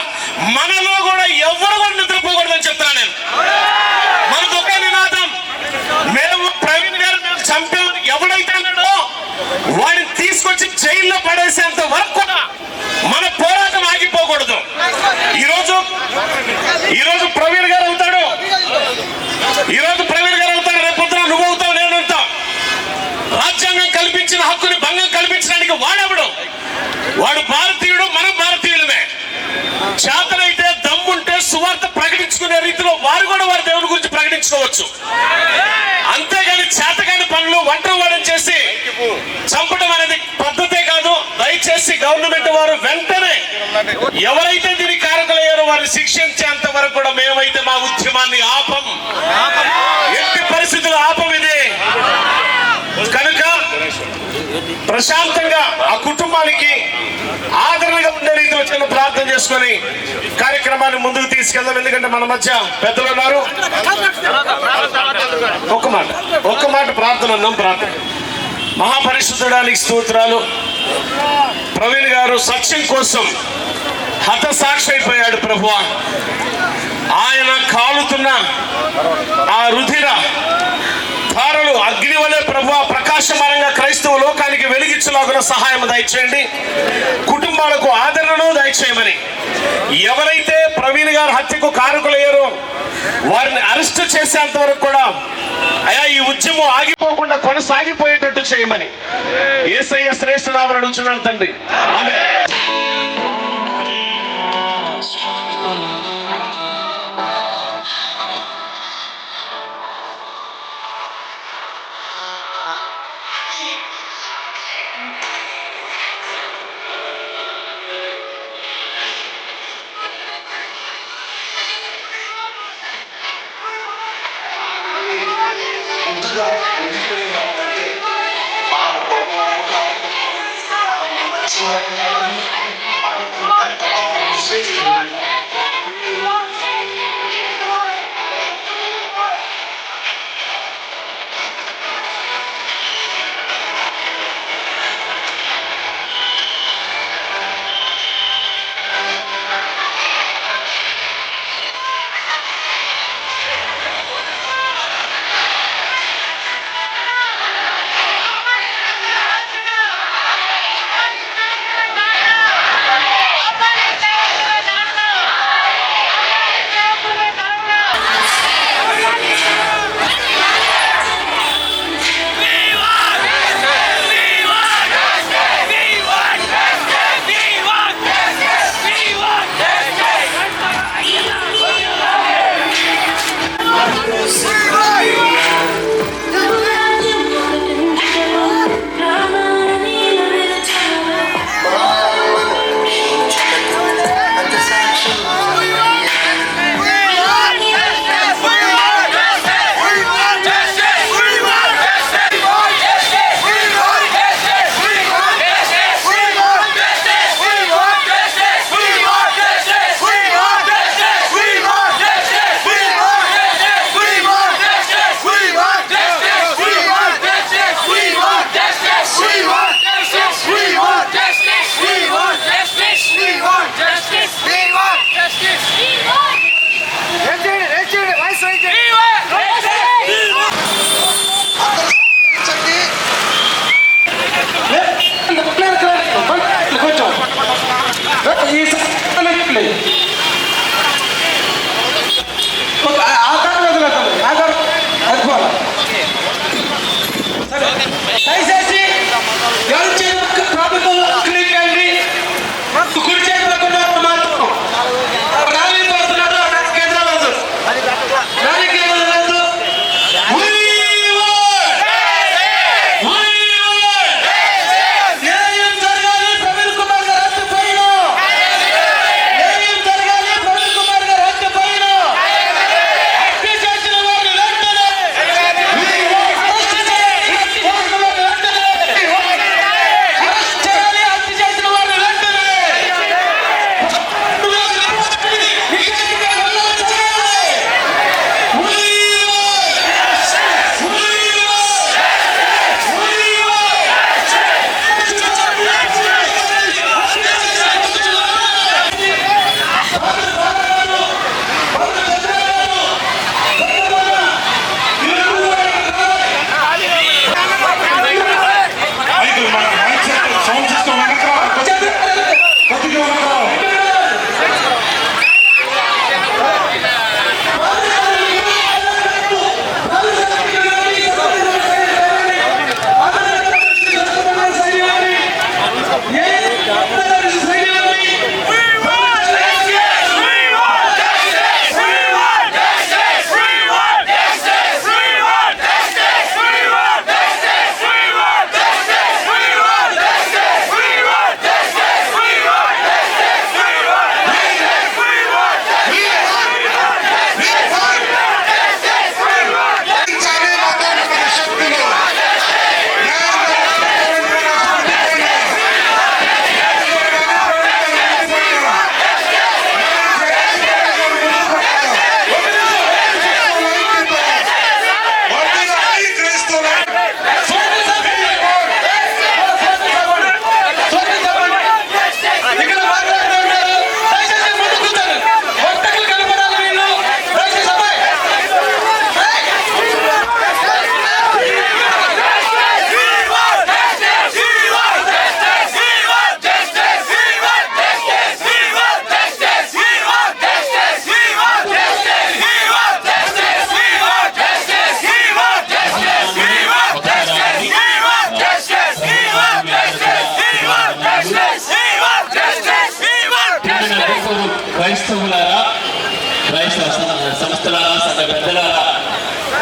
మనలో కూడా ఎవరు కూడా నిద్రపోకూడదని చెప్తున్నాను నేను. మనకు ఒకే నినాదం, మేము ప్రవీణ్ గారు మేము చంపామని ఎవడైతే అన్నాడో వాడిని తీసుకొచ్చి జైల్లో పడేసేంత వరకు కూడా మన పోరాటం ఆగిపోకూడదు. ఈరోజు ప్రవీణ్ గారు అవుతాడు, రేపు పొద్దున నువ్వు అవుతావు, నేను అవుతా. రాజ్యాంగం కల్పించిన హక్కుని భంగం కల్పించడానికి వాడెవడు? వాడు భారతీయుడు, మనం భారతీయులమే. చేతనైతే దమ్ముంటే సువార్త ప్రకటించుకునే రీతిలో వారు కూడా వారి దేవుని గురించి ప్రకటించుకోవచ్చు. అంతేగాని చేతకాని పనులు ఒంటరివాడని చేసి చంపడం అనేది పద్ధతే కాదు. దయచేసి గవర్నమెంట్ వారు వెంటనే ఎవరైతే దీనికి కారకులయ్యారో వారిని శిక్షించేంత వరకు కూడా మేమైతే మా ఉద్యమాన్ని ఆపం, ఎట్టి పరిస్థితులు ఆపం. ఇది కనుక ప్రశాంతంగా ఆ కుటుంబానికి ఆదరణగా ఉండే రీతిలో చిన్న ప్రార్థన చేసుకొని కార్యక్రమాన్ని ముందుకు తీసుకెళ్దాం. ఎందుకంటే మన మధ్య పెద్దలు ఉన్నారు. ఒక్క మాట ప్రార్థన అన్నాం. ప్రార్థన. మహాపరిశుద్ధుడానికి స్తోత్రాలు. ప్రవీణ్ గారు సత్యం కోసం హతసాక్షి అయిపోయాడు ప్రభువా. ఆయన కాలుతున్న ఆ రుధిర ధారలు అగ్ని వలె ప్రభువా ప్రకాశమానంగా క్రైస్తవ లోకానికి వెలిగించలాగున సహాయం దయచేయండి. కుటుంబాలకు ఆదరణను దయచేయమని, ఎవరైతే ప్రవీణ్ గారు హత్యకు కారకులయ్యారో వారిని అరెస్ట్ చేసేంత వరకు కూడా అయా ఈ ఉద్యమం ఆగిపోకుండా కొనసాగిపోయేటట్టు చేయమని యేసయ్య శ్రేష్ఠ నామమున అడుగుచున్నాను తండ్రి. ఆమేన్.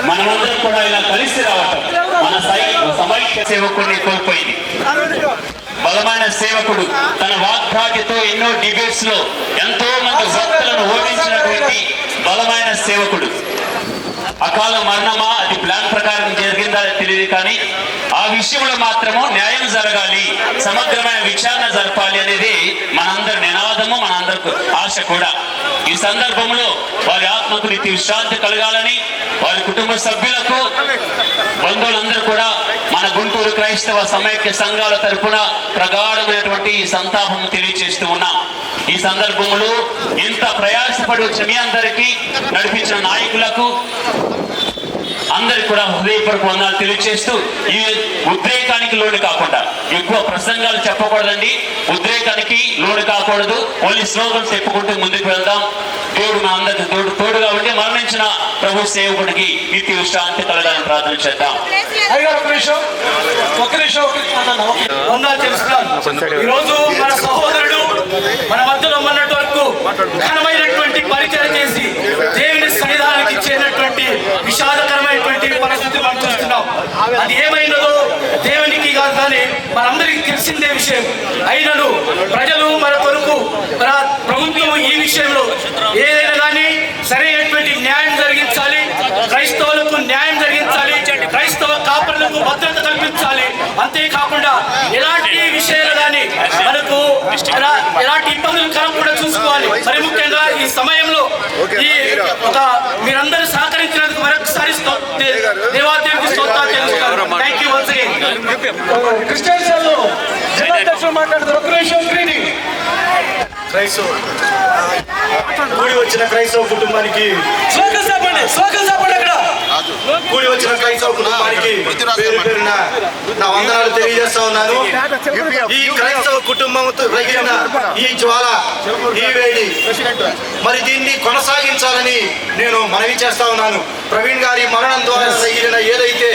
మనమందరం కూడా ఇలా కలిసి రావటం మన సమైక్య సేవకుడిని కోల్పోయింది. బలమైన సేవకుడు తన వాగ్దాటితో ఎన్నో డిబేట్స్ లో ఎంతో మంది భక్తులను ఓడించినటువంటి బలమైన సేవకుడు అకాల మరణమా, అది ప్లాన్ ప్రకారం జరిగిందా తెలియదు, కానీ ఆ విషయంలో మాత్రము న్యాయం జరగాలి, సమగ్రమైన విచారణ జరపాలి అనేది మనందరి నినాదము, మనందరికి ఆశ కూడా. ఈ సందర్భంలో వారి ఆత్మకు నిత్య విశ్రాంతి కలగాలని వారి కుటుంబ సభ్యులకు, బంధువులందరూ కూడా మన గుంటూరు క్రైస్తవ సమైక్య సంఘాల తరఫున ప్రగాఢమైనటువంటి సంతాపం తెలియజేస్తూ ఉన్నాం. ఈ సందర్భంలో ఇంత ప్రయాసపడి వచ్చిన మీ అందరికీ, నడిపించిన నాయకులకు అందరికి కూడా హృదయపూర్వక వందనాలు తెలియజేస్తూ, ఈ ఉద్రేకానికి లోను కాకుండా ఎక్కువ ప్రసంగాలు చెప్పకూడదండి, ఉద్రేకానికి లోను కాకూడదు, ఓన్లీ స్లోగన్స్ చెప్పుకుంటూ ముందుకు వెళ్దాం. దేవుడు మా అందరికి తోడుగా ఉండి మరణించిన ప్రభు సేవకుడికి నిత్య విశ్రాంతి కలగాలని ప్రార్థన చేద్దాం. ఈరోజు మన సహోదరుడు మన మధ్యలో ఉన్నట్టు వరకు ఘనమైనటువంటి పరిచయం చేసి దేవుని సన్నిధానానికి ఇచ్చేటటువంటి విషాదకరమైనటువంటి పరిస్థితి మనం చూస్తున్నాం. అది ఏమైనదో దేవునికి కాదు కానీ మనందరికీ తెలిసిందే విషయం. అయినను ప్రజలు మన కొరకు ప్రభుత్వం ఈ విషయంలో ఏదైనా కానీ సరైనటువంటి న్యాయం జరిగించాలి, క్రైస్తవులకు న్యాయం జరిగించాలి, క్రైస్తవ కాపరులకు భద్రత కల్పించాలి. అంతేకాకుండా ఎలాంటి విషయాలు కానీ మనకు ఎలాంటి ఇబ్బందులు కలగకుండా చూసుకోవాలి. మరి ముఖ్యంగా ఈ సమయంలో ఈ మీరందరూ సహకరించినందుకు మరొకసారి దేవాదేవికి స్తోత్రాలు తెలుస్తారు. Thank you once again. కూడి వచ్చిన క్రైస్తవ కుటుంబానికి పేరు పేరున నా వందనాలు తెలియజేస్తా ఉన్నాను. ఈ క్రైస్తవ కుటుంబంతో రగిలిన ఈ జ్వాల, ఈ వేడి, మరి దీన్ని కొనసాగించాలని నేను మనవి చేస్తా ఉన్నాను. ప్రవీణ్ గారి మరణం ద్వారా రగిలిన ఏదైతే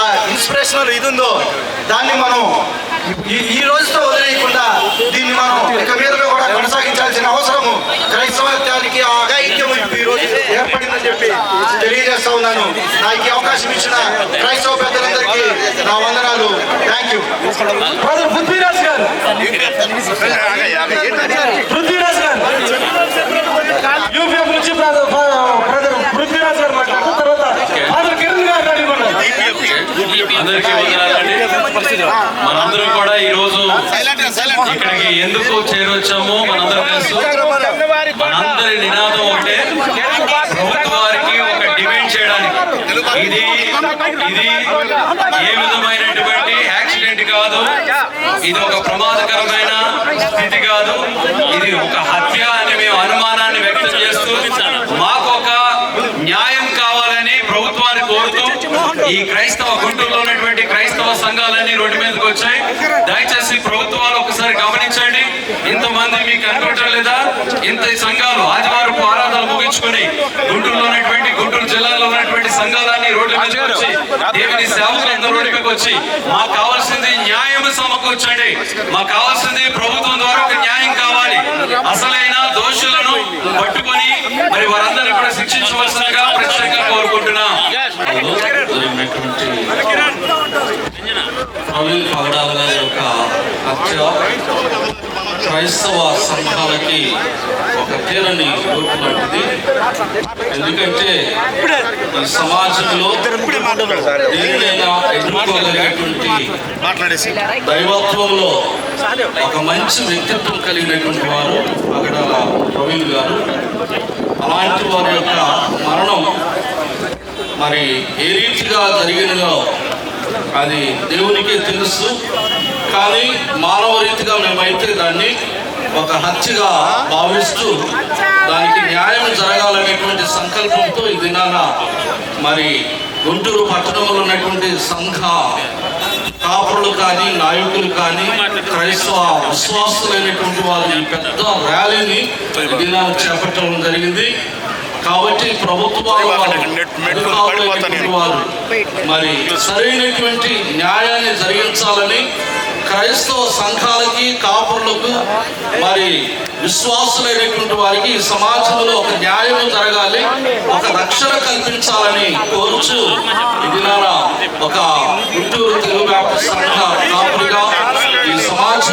ఆ ఇన్స్పిరేషనల్ ఇది ఉందో దాన్ని మనం ఈ రోజుతో వదిలేయకుండా దీన్ని మనం ఇక మీద కూడా కొనసాగించాల్సిన అవసరము క్రైస్తవానికి అఘాయిత్యం ఈ రోజు ఏర్పడిందని చెప్పి తెలియజేస్తా ఉన్నాను. నాకు ఈ అవకాశం ఇచ్చిన క్రైస్తవ పెద్దలందరికీ నా వందనాలు. Thank you. పృథ్వీరాజ్ గారు యూపీఎఫ్ నుంచి పృథ్వీరాజ్ గారు మాట్లాడుతున్న తర్వాత కిరణ్ గారు అందరికీ వందనాలండి. మనందరం కూడా ఈ రోజు ఇక్కడికి ఎందుకు చేరొచ్చామో మనందరం తెలుసు. మనందరి నినాదం ఒకటే, ప్రభుత్వానికి ఒక డిమాండ్ చేయడానికి. ఇది ఏ విధమైనటువంటి యాక్సిడెంట్ కాదు, ఇది ఒక ప్రమాదకరమైన స్థితి కాదు, ఇది ఒక హత్య అని మేము అనుమానాన్ని వ్యక్తం చేస్తూ మాకు ఒక న్యాయం కావాలని ప్రభుత్వాన్ని కోరుతూ ఈ క్రైస్తవ గుంటూరులో ఉన్నటువంటి క్రైస్తవ సంఘాలన్నీ రోడ్డు మీదకి వచ్చాయి. దయచేసి ప్రభుత్వాలు ఒకసారి గమనించండి. ఇంతమంది మీకు కనపడటం లేదా? ఇంత సంఘాలు ఆదివారపు ఆరాధనలు ముగించుకొని గుంటూరులో ఉన్నటువంటి గుంటూరు జిల్లాలో ఉన్నటువంటి సంఘాలన్నీ రోడ్ల మీదకి వచ్చి దేవుని సేవకులందరూ రోడ్డు మీదకి వచ్చి మాకు కావాల్సింది న్యాయం సమకూర్చండి, మాకు కావాల్సింది ప్రభుత్వం ద్వారా ఒక న్యాయం కావాలి, అసలైన దోషులను పట్టుకొని మరి వారందరూ కూడా శిక్షించవలసిందిగా ప్రత్యేకంగా కోరుకుంటున్నాం. ప్రవీణ్ పగడాల గారి యొక్క హత్య క్రైస్తవ సంఘాలకి ఒక తీరని లోటు లాంటిది. ఎందుకంటే ఈ సమాజంలో దేనినైనా ఎదుర్కోగలిగినటువంటి దైవత్వంలో ఒక మంచి వ్యక్తిత్వం కలిగినటువంటి వారు పగడాల ప్రవీణ్ గారు. అలాంటి వారి యొక్క మరణం మరి ఏ రీతిగా జరిగినదో అది దేవునికే తెలుసు. కానీ మానవ రీతిగా మేమైతే దాన్ని ఒక హత్యగా భావిస్తూ దానికి న్యాయం జరగాలనేటువంటి సంకల్పంతో ఈ దినాన మరి గుంటూరు పట్టణంలో ఉన్నటువంటి సంఘ కాపురులు కానీ నాయకులు కానీ క్రైస్తవ విశ్వాసులైనటువంటి వారు ఈ పెద్ద ర్యాలీని దినాన్ని చేపట్టడం జరిగింది. కాబట్టి ప్రభుత్వాలు వారు మరి సరైనటువంటి న్యాయాన్ని జరిగించాలని క్రైస్తవ సంఘాలకి కాపురులకు మరి విశ్వాసులైనటువంటి వారికి ఈ సమాజంలో ఒక న్యాయం జరగాలి, ఒక రక్షణ కల్పించాలని కోరుచు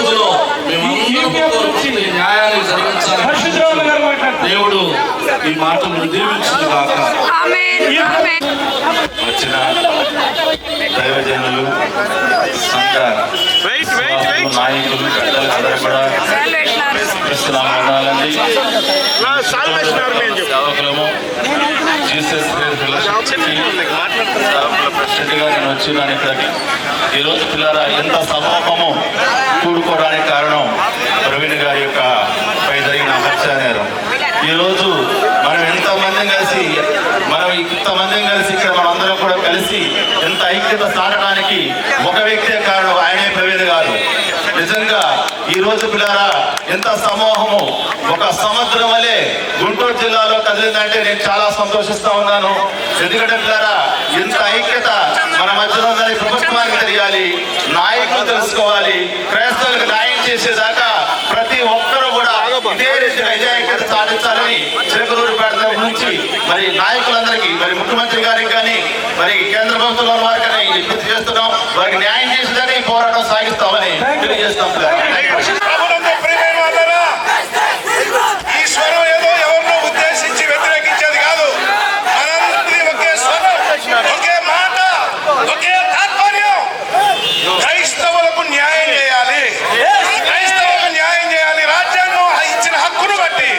రోజులో మేమందరం కోరుకుంటున్న ఈ న్యాయాన్ని జరిగించాలని దేవుడు ఈ మాటలను దీవించును గాక. వచ్చిన దైవజనులు, సంఘ నాయకులు, పెద్దలు అందరూ కూడా క్రీస్తునామమున వందనాలండి. సేవకులము జీసస్ ప్రెసిడెంట్గా నేను వచ్చినాను ఇక్కడికి. ఈరోజు పిల్లరా ఎంత సమూహము కూడుకోవడానికి కారణం ప్రవీణ్ గారి యొక్క పై జరిగిన హత్యానేరం. ఈరోజు మనం ఇంతమందిని కలిసి ఇక్కడ మనం అందరం కూడా కలిసి ఎంత ఐక్యత సాగడానికి ఒక వ్యక్తే కారణం, ఆయనే ప్రవీణ్ గారు. నిజంగా ఈ రోజు పిల్లారా ఎంత సమూహము ఒక సముద్రం వలె గుంటూరు జిల్లాలో కదిలిందంటే నేను చాలా సంతోషిస్తా ఉన్నాను. ఎందుకంటే పిల్లారా ఇంత ఐక్యత మన మధ్యలో ఉందని ప్రభుత్వానికి తెలియాలి, నాయకులు తెలుసుకోవాలి. క్రైస్తవులకు న్యాయం చేసేదాకా ప్రతి ఒక్కరూ కూడా ఇదే రీతిగా ఇదే ఐక్యత సాధించాలని చిలకలూరుపేట నుంచి మరి నాయకులందరికీ, మరి ముఖ్యమంత్రి గారికి కానీ, మరి కేంద్ర ప్రభుత్వంలో వారికి విజ్ఞప్తి చేస్తున్నాం. వారికి న్యాయం చేసేదాకా ఈ పోరాటం సాగిస్తామని తెలియజేస్తాం. ఈ స్వరం ఏదో ఎవరినో ఉద్దేశించి వ్యతిరేకించేది కాదు. మనందరిది ఒకే స్వరం, ఒకే మాట, ఒకే తాత్పర్యం. క్రైస్తవులకు న్యాయం చేయాలి, క్రైస్తవులకు న్యాయం చేయాలి. రాజ్యాంగం ఇచ్చిన హక్కును బట్టి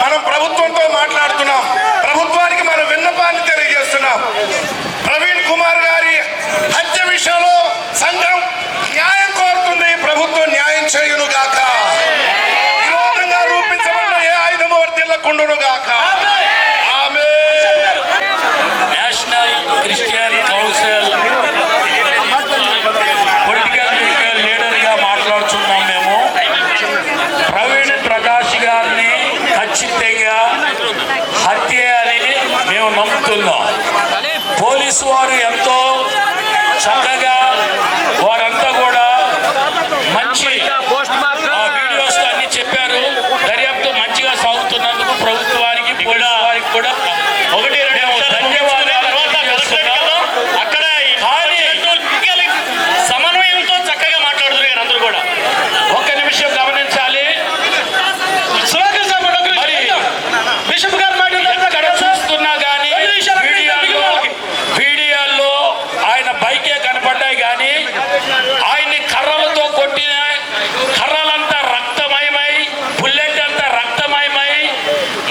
మనం ప్రభుత్వంతో మాట్లాడుతున్నాం, ప్రభుత్వానికి మన విన్నపాన్ని తెలియజేస్తున్నాం. ప్రవీణ్ కుమార్ గారి హత్య విషయంలో సంఘం న్యాయం కోరుతుంది, ప్రభుత్వం న్యాయం చేయును గాక. విరోధంగా రూపించబడిన ఏ ఆయుధము వర్తిల్లకుండును గాక. National Christian council political leader గా మాట్లాడుతున్నాం. మేము ప్రవీణ్ ప్రకాష్ గారిని ఖచ్చితంగా హత్య అని మేము నమ్ముతున్నాం. పోలీసు వారు ఎంతో చక్కగా వారంతా కూడా మంచి వీడియోస్ అన్ని చెప్పారు. దర్యాప్తు మంచిగా సాగుతున్నందుకు ప్రభుత్వానికి కూడా ఒకటి ధన్యవాదాలు అక్కడ సమన్వయంతో చక్కగా మాట్లాడుతున్నారు అందరూ కూడా. ఒక్క నిమిషం గమనించాలి. బిషప్ గారు చూస్తున్నా కానీ వీడియోల్లో ఆయన బైకే కనపడ్డాయి కానీ ఆయన్ని కర్రలతో కొట్టిన కర్రలంతా రక్తమయమై, బుల్లెట్ అంతా రక్తమయమై,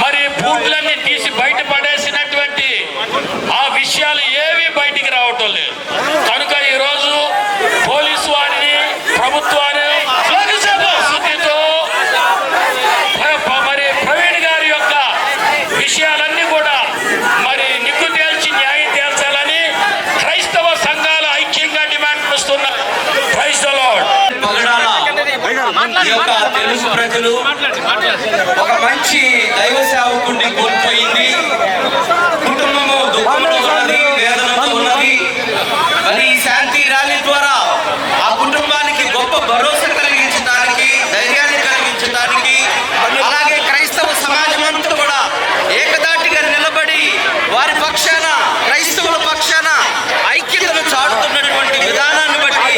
మరి బూట్లన్నీ తీసి బయట పడేసినటువంటి ఆ విషయాలు ఏవి బయటికి రావటం లేదు. కనుక ఈరోజు పోలీసు వారిని, ప్రభుత్వాన్ని శుద్ధితో మరి ప్రవీణ్ గారి యొక్క విషయాలన్నీ కూడా మరి నిగ్గు తేల్చి న్యాయం తేల్చాలని క్రైస్తవ సంఘాలు ఐక్యంగా డిమాండ్ చేస్తున్నారు. Praise the lord. ఈ యొక్క తెలుగు ప్రజలు ఒక మంచి దైవ సేవకుడిని కోల్పోయింది. కుటుంబము దుఃఖంలో ఉన్నది, వేదనతో ఉన్నది. మరి ఈ శాంతి ర్యాలీ ద్వారా ఆ కుటుంబానికి గొప్ప భరోసా కలిగించడానికి, ధైర్యాన్ని కలిగించడానికి, అలాగే క్రైస్తవ సమాజం అంతా కూడా ఏకదాటిగా నిలబడి వారి పక్షాన, క్రైస్తవుల పక్షాన ఐక్యతను చాటుతున్నటువంటి విధానాన్ని బట్టి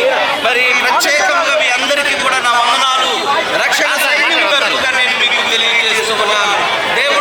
మరి ప్రత్యేకంగా మీ అందరికీ కూడా నా వందనాలు, రక్షణ సైనికులుగా నేను మీకు తెలియజేస్తున్నాను. దేవుడు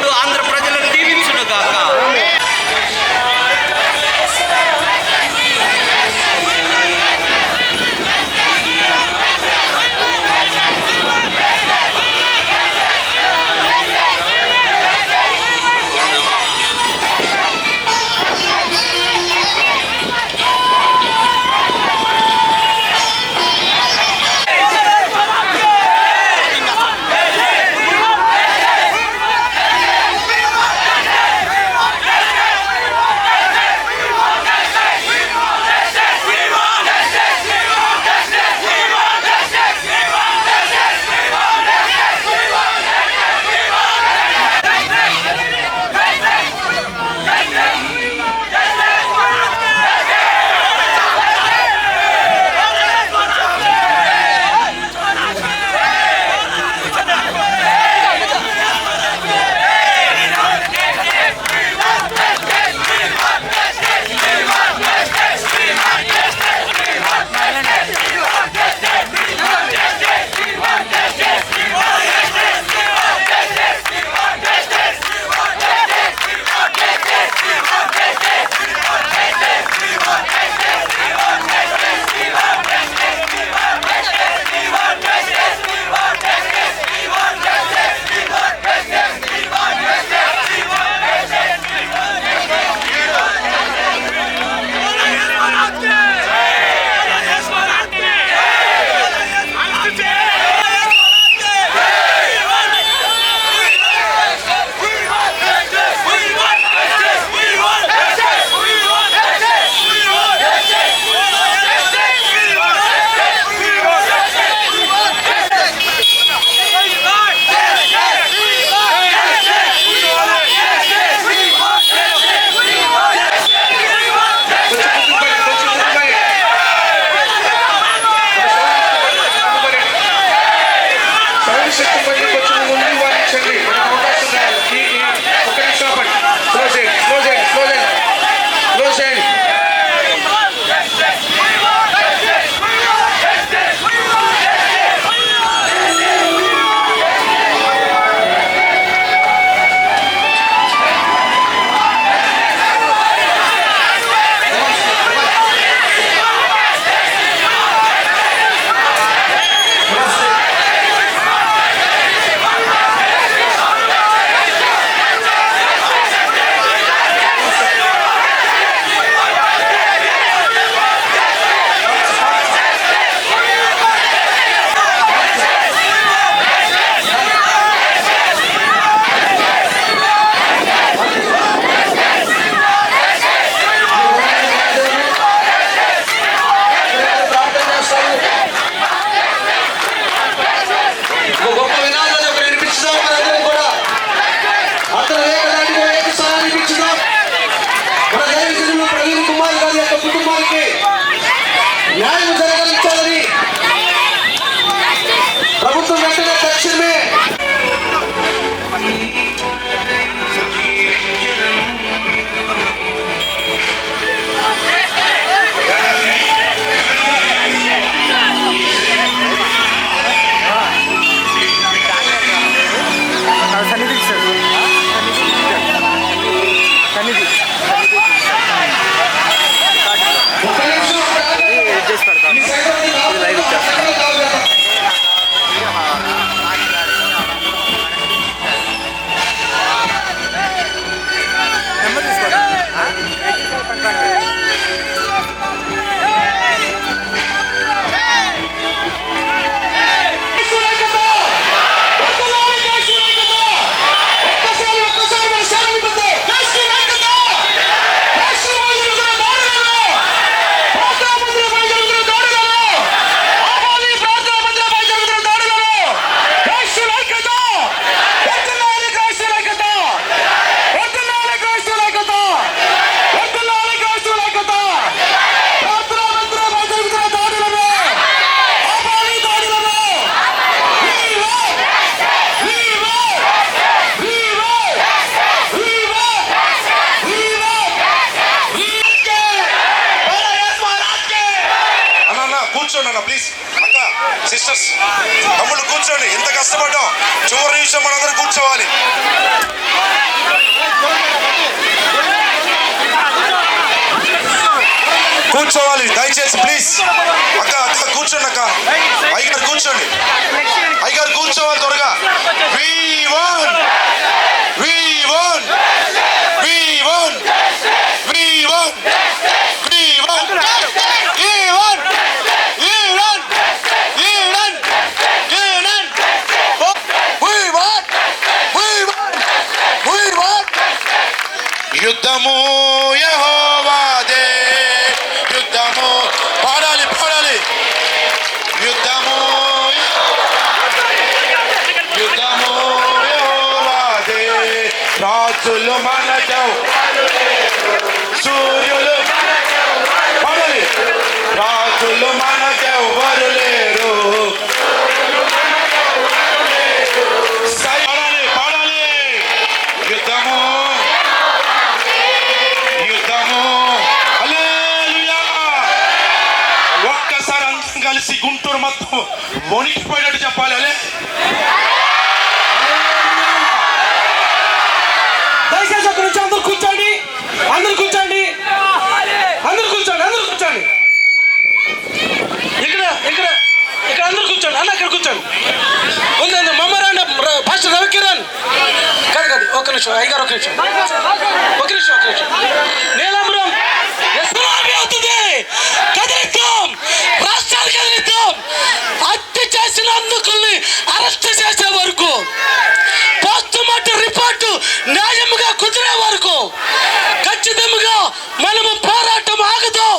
న్యాయం జరగాలని ప్రభుత్వం వెంటనే తక్షణమే కూర్చోండి ప్లీజ్. అక్క, సిస్టర్స్, తమ్ముళ్ళు కూర్చోండి. ఎంత కష్టపడ్డాం, చివరి నిమిషం మనందరం కూర్చోవాలి. కూర్చోవాలి దయచేసి ప్లీజ్. అక్క అక్క కూర్చోండి. అక్క అయ్యగారు కూర్చోండి. అయ్యగారు కూర్చోవాలి త్వరగా. యుద్ధము యెహోవాదే, యుద్ధము పాడాలి పాడాలి. యుద్ధము యుద్ధము యెహోవాదే, రాజులు మనతో సూర్యులు పాడాలి. రాజులు మనకెవ్వరు లేరు. పాడాలి పాడాలి. యుద్ధము ఒక్కసారి అందరం కలిసి గుంటూరు మొత్తం వణికిపోయేటట్టు చెప్పాలి. అలే దయచేసి అక్కడ నుంచి అందరు కూర్చోండి. అందరు కూర్చోండి. అందరు కూర్చోండి. అందరు కూర్చోండి. ఇక్కడ ఇక్కడ ఇక్కడ అందరు కూర్చోండి. అన్న ఇక్కడ కూర్చోండి. ఉందండి మమ్మరాన్న ఫస్ట్ రవికిరణ్ కాదు కాదు ఒక్క నిమిషం అయ్యగారు. ఒక నిమిషం ఒక నిమిషం ఒక నిమిషం. నీలాంబరం అవుతుంది. కదిలిద్దాం, రాష్ట్రాలు కదిలిద్దాం. హత్య చేసిన అందుకుల్ని అరెస్ట్ చేసే వరకు, పోస్ట్ మార్టం రిపోర్టు న్యాయముగా కుదిరే వరకు ఖచ్చితంగా మనము పోరాటం ఆగదు.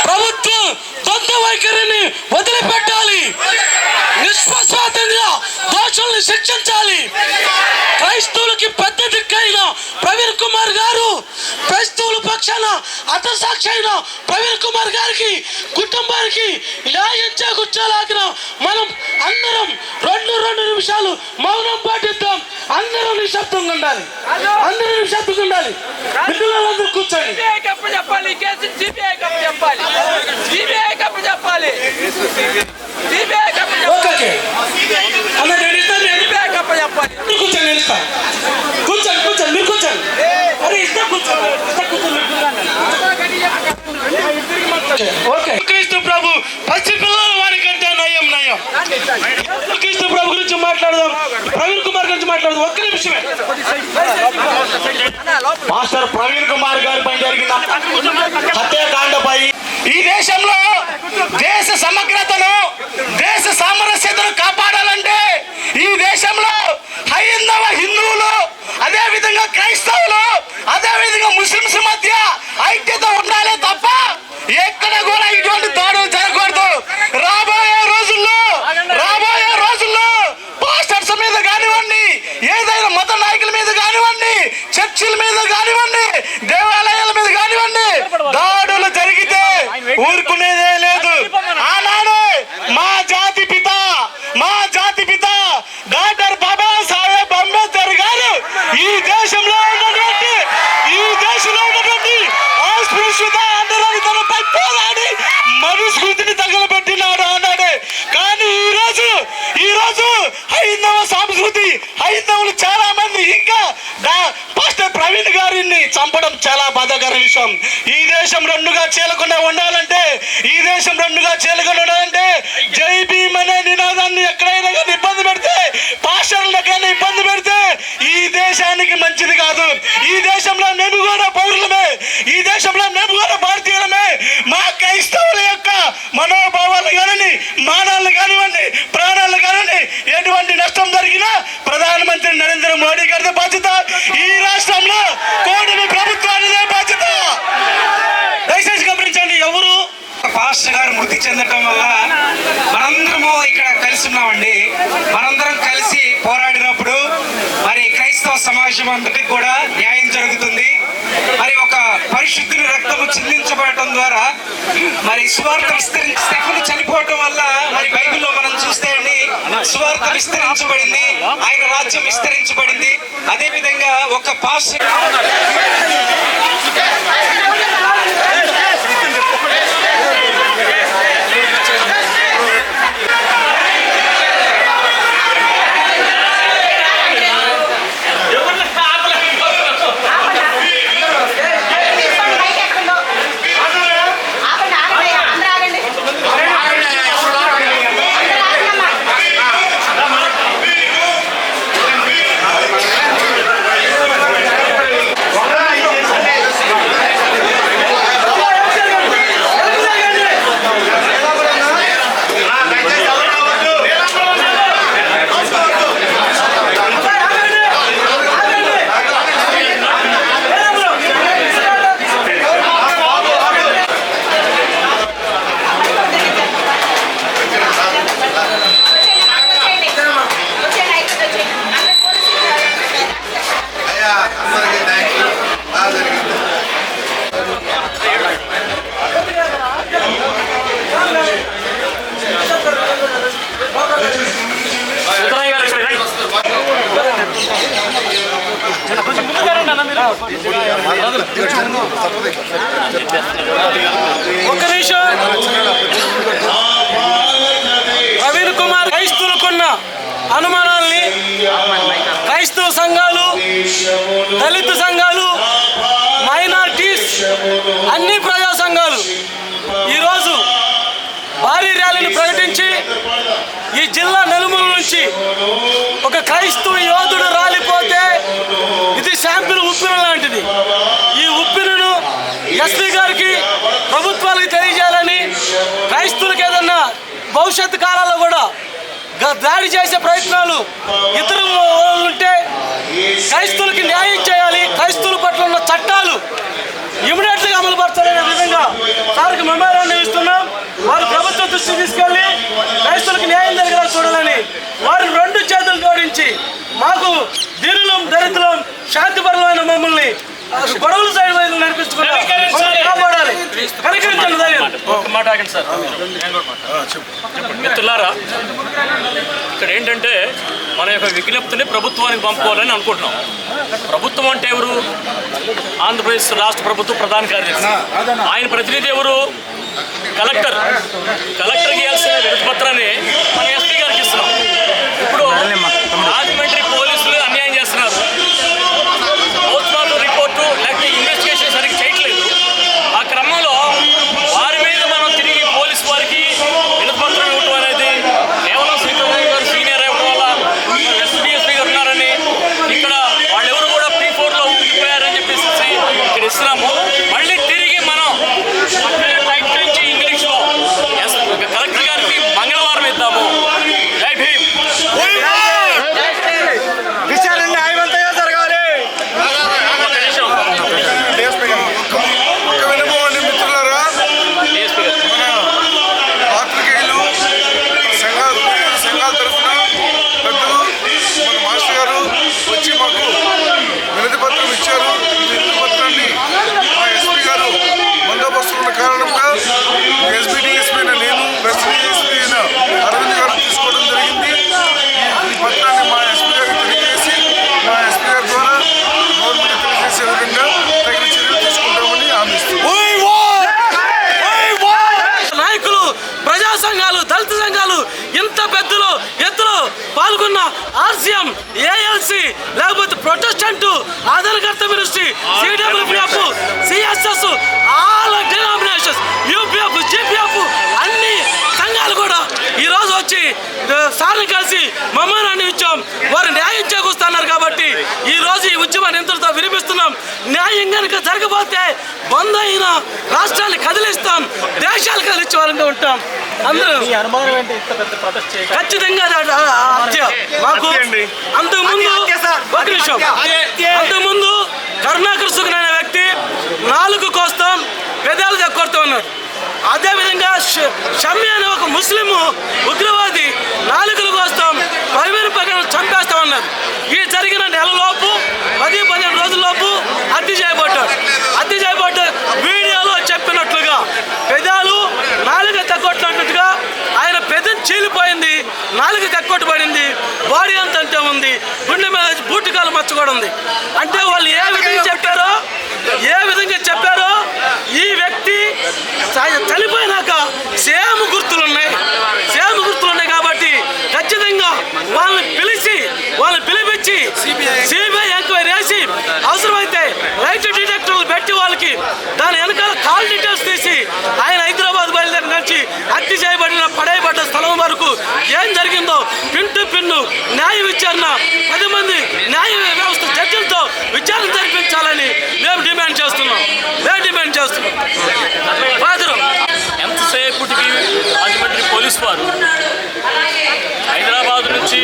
ప్రభుత్వం దొంగ వైఖరిని వదిలిపెట్టాలి. నిష్పక్షపాతంగా దోషుల్ని శిక్షించాలి. క్రైస్తవులకి పెద్ద దిక్కైన ప్రవీణ్ కుమార్ గారు, క్రైస్తవుల పక్షాన అతసాక్షి అయిన ప్రవీణ్ కుమార్ గారికి కుటుంబానికి న్యాయం చేకూర్చాలాగిన మనం అందరం రెండు నిమిషాలు మౌనం పాటిద్దాం. అందరం నిశ్శబ్దంగా ఉండాలి. అందరూ నిశ్శబ్దంగా ఉండాలి. మిత్రులందరూ కూర్చోండి. ఓకే అన్న నేను ఇస్తాను. కూర్చోండి. నేను ఇస్తాను. కూర్చోండి కూర్చోండి. మీరు కూర్చోండి. అరే ఇస్తా కూర్చోండి. ఓకే. క్రీస్తు ప్రభు పసి పిల్లల వారికంటే నయం నయం. క్రీస్తు ప్రభు గురించి మాట్లాడదాం. ప్రవీణ్ కుమార్ గురించి మాట్లాడదాం. ఒక్క నిమిషమే. మాస్టర్ ప్రవీణ్ కుమార్ గారిపై జరిగిన హత్యాకాండపై ఈ దేశంలో దేశ సమగ్రతను, దేశ సామరస్యతను కాపాడాలంటే ఈ దేశంలో హైందవ హిందువులు, అదే విధంగా క్రైస్తవులు, అదే విధంగా ముస్లింస్ మధ్య ఐక్యత ఉండాలే తప్ప ఎక్కడ కూడా ఇటువంటి దాడులు జరగకూడదు. రాబోయే రోజుల్లో పాస్టర్స్ మీద కానివ్వండి, ఏదైనా మత నాయకుల మీద కానివ్వండి, చర్చిల మీద కానివ్వండి, దేవాలయాల మీద కానివ్వండి, దాడులు జరిగితే ఊరుకునేదే లేదు. ఈరోజు హైందవ సంస్కృతి, హైందవులు చాలా మంది ఇంకా పాస్టర్ ప్రవీణ్ గారిని చంపడం చాలా బాధాకర విషయం. ఈ దేశం రెండుగా చీలకుండా ఉండాలంటే, ఈ దేశం రెండుగా చీలకుండా ఉండాలంటే జై భీమ్ అనే నినాదాన్ని ఎక్కడైనా కానీ ఇబ్బంది పెడితే, పాస్టర్లను కానీ ఇబ్బంది పెడితే ఈ దేశానికి మంచిది కాదు. ఈ దేశంలో మేము కూడా పౌరులమే, ఈ దేశంలో మేము కూడా భారతీయులమే. మా క్రైస్తవుల యొక్క మనోభావాలు కానీ, మానాలు కానివ్వండి, ప్రాణాలు కానివ్వండి, ఎటువంటి నష్టం జరిగినా ప్రధానమంత్రి నరేంద్ర మోడీ గారి బాధ్యత, ఈ రాష్ట్రంలో కూటమి ప్రభుత్వానిదే బాధ్యత. దయచేసి గమనించండి. ఎవరు పాస్టర్ గారు మృతి చెందటం వల్ల మనందరము ఇక్కడ కలిసి ఉన్నామండి. మనందరం కలిసి పోరాడినప్పుడు మరి క్రైస్తవ సమాజం అంతటికి కూడా న్యాయం జరుగుతుంది. మరి ఒక పరిశుద్ధుని రక్తము చిందించబడటం ద్వారా మరి సువార్త స్టెఫెను చనిపోవటం వల్ల మరి బైబిల్లో మనం చూస్తే అండి సువార్త విస్తరించబడింది, ఆయన రాజ్యం విస్తరించబడింది. అదే విధంగా ఒక పాస్టర్ ఒక్క నిమిషం. ప్రవీణ్ కుమార్ క్రైస్తవులకున్న అనుమానాల్ని క్రైస్తవ సంఘాలు, దళిత సంఘాలు, మైనారిటీస్, అన్ని ప్రజా సంఘాలు ఈరోజు భారీ ర్యాలీని ప్రకటించి ఈ జిల్లా నలుమూల నుంచి ఒక క్రైస్తవ యోధుడు రాలిపోతే ఇది శాంపిల్ ఉప్పిన లాంటిది. ఈ ఉప్పినను ఎస్పీ గారికి, ప్రభుత్వాలకు తెలియజేయాలని, క్రైస్తవులకు ఏదన్నా భవిష్యత్తు కాలాల్లో కూడా దాడి చేసే ప్రయత్నాలు ఇతర వాళ్ళు ఉంటే క్రైస్తవులకి న్యాయం చేయాలి, క్రైస్తవుల పట్ల ఉన్న చట్టాలు ఇమీడియట్గా అమలు పరచాలనే విధంగా సార్కి మెమోరాండం ఇస్తున్నాం. వారు ప్రభుత్వ దృష్టి తీసుకెళ్లి క్రైస్తవులకు న్యాయం జరిగేలా చూడాలని వారు రెండు చేతులు జోడించి మాకు దీనులం, దరిద్రం, శాంతిపరమైన మమ్మల్ని గొడవలు సైడ్ వైపు నడిపించుకుంటాం కాపాడాలి. కనికరించండి. ఒక మాట ఆగండి సార్. మిత్రులారా, ఇక్కడ ఏంటంటే మన యొక్క విజ్ఞప్తిని ప్రభుత్వానికి పంపుకోవాలని అనుకుంటున్నాం. ప్రభుత్వం అంటే ఎవరు? ఆంధ్రప్రదేశ్ రాష్ట్ర ప్రభుత్వ ప్రధాన కార్యదర్శి. ఆయన ప్రతినిధి ఎవరు? కలెక్టర్. కలెక్టర్కి ఇవ్వాల్సిన వినతి పత్రాన్ని మన ఎస్పీ గారికి ఇస్తున్నాం. ఇప్పుడు రాజమండ్రి పోలీసులు అన్యాయం చేస్తున్నారు. పోస్ట్మార్టం రిపోర్టు లేకపోతే ఇన్వెస్టిగేషన్ సరిగ్గా చేయట్లేదు. ఆ క్రమంలో వారి మీద మనం తిరిగి పోలీసు వారికి వినతి పత్రం ఇవ్వటం అనేది కేవలం శ్రీకాకుళం గారు సీనియర్ అవ్వడం వల్ల ఎస్పీ గారు ఉన్నారని, ఇక్కడ వాళ్ళెవరు కూడా P4లో ఉండిపోయారని చెప్పేసి ఇక్కడ ఇస్తున్నాము. మళ్ళీ తిరిగి మనం టైప్ నుంచి ఇంగ్లీష్లో కలెక్టర్ గారికి మంగళవారం ఇద్దాము. ఎస్ఎం, ఏఎల్సి, లేకపోతే ప్రొటెస్టెంట్, ఆధారకర్త ministry, CWPF, CSS, all denominations, UPF, GPF అన్ని సంఘాలు కూడా ఈరోజు వచ్చి సార్ని కలిసి మమ్మల్ని ఇచ్చాం. వారు న్యాయం చేకూరుస్తున్నారు కాబట్టి ఈరోజు ఈ ఉద్యమాన్ని ఎంతటితో వినిపిస్తున్నాం. న్యాయం కనుక జరగబోతే బంద్ అయిన రాష్ట్రాన్ని కదిలిస్తాం, దేశాలు కదిలించే వాళ్ళంగా ఉంటాం. అందరూ ఖచ్చితంగా హత్య. మాకు అంతకుముందు కరుణాకర్ సుగన్ అనే వ్యక్తి 4 కోస్తాం, పెదాలు దక్కొడుతూ ఉన్నాడు. అదేవిధంగా షమ్మి అనే ఒక ముస్లిం ఉగ్రవాది 4 కోస్తాం, 10,000 ప్రకారం చంపేస్తా ఉన్నారు. ఈ జరిగిన నెలలోపు 10-15 రోజుల్లోపు హత్య చేయబడ్డాడు. వీడియోలో చెప్పినట్లుగా పెదాలు 4 తగ్గొట్టినట్టుగా ఆయన పెదం చీలిపోయింది, 4 తగ్గొట్టబడింది, బాడీ అంతా ఉంది, గుండె మీద బూటికాలు మచ్చ కూడా ఉంది. అంటే వాళ్ళు ఏ విధంగా చెప్పారో ఈ వ్యక్తి చనిపోయినాక సేమ్ గుర్తులు ఉన్నాయి కాబట్టి ఖచ్చితంగా వాళ్ళని పిలిపించి సిబిఐ ఎంక్వైరీ చేసి అవసరమైతే లైట్ డిటెక్టర్లు పెట్టి వాళ్ళకి దాని వెనకాల కాల్ డీటెయిల్స్ తీసి ఆయన హైదరాబాద్ బయలుదేరి నుంచి హత్య చేయబడిన పడేయబడ్డ స్థలం వరకు ఏం జరిగిందో పిన్ను న్యాయ విచారణ 10 మంది న్యాయ వ్యవస్థ జడ్జిలతో విచారణ జరిపించాలని మేము డిమాండ్ చేస్తున్నాం. ఎంతసేపటికి రాజమండ్రి పోలీసు వారు హైదరాబాద్ నుంచి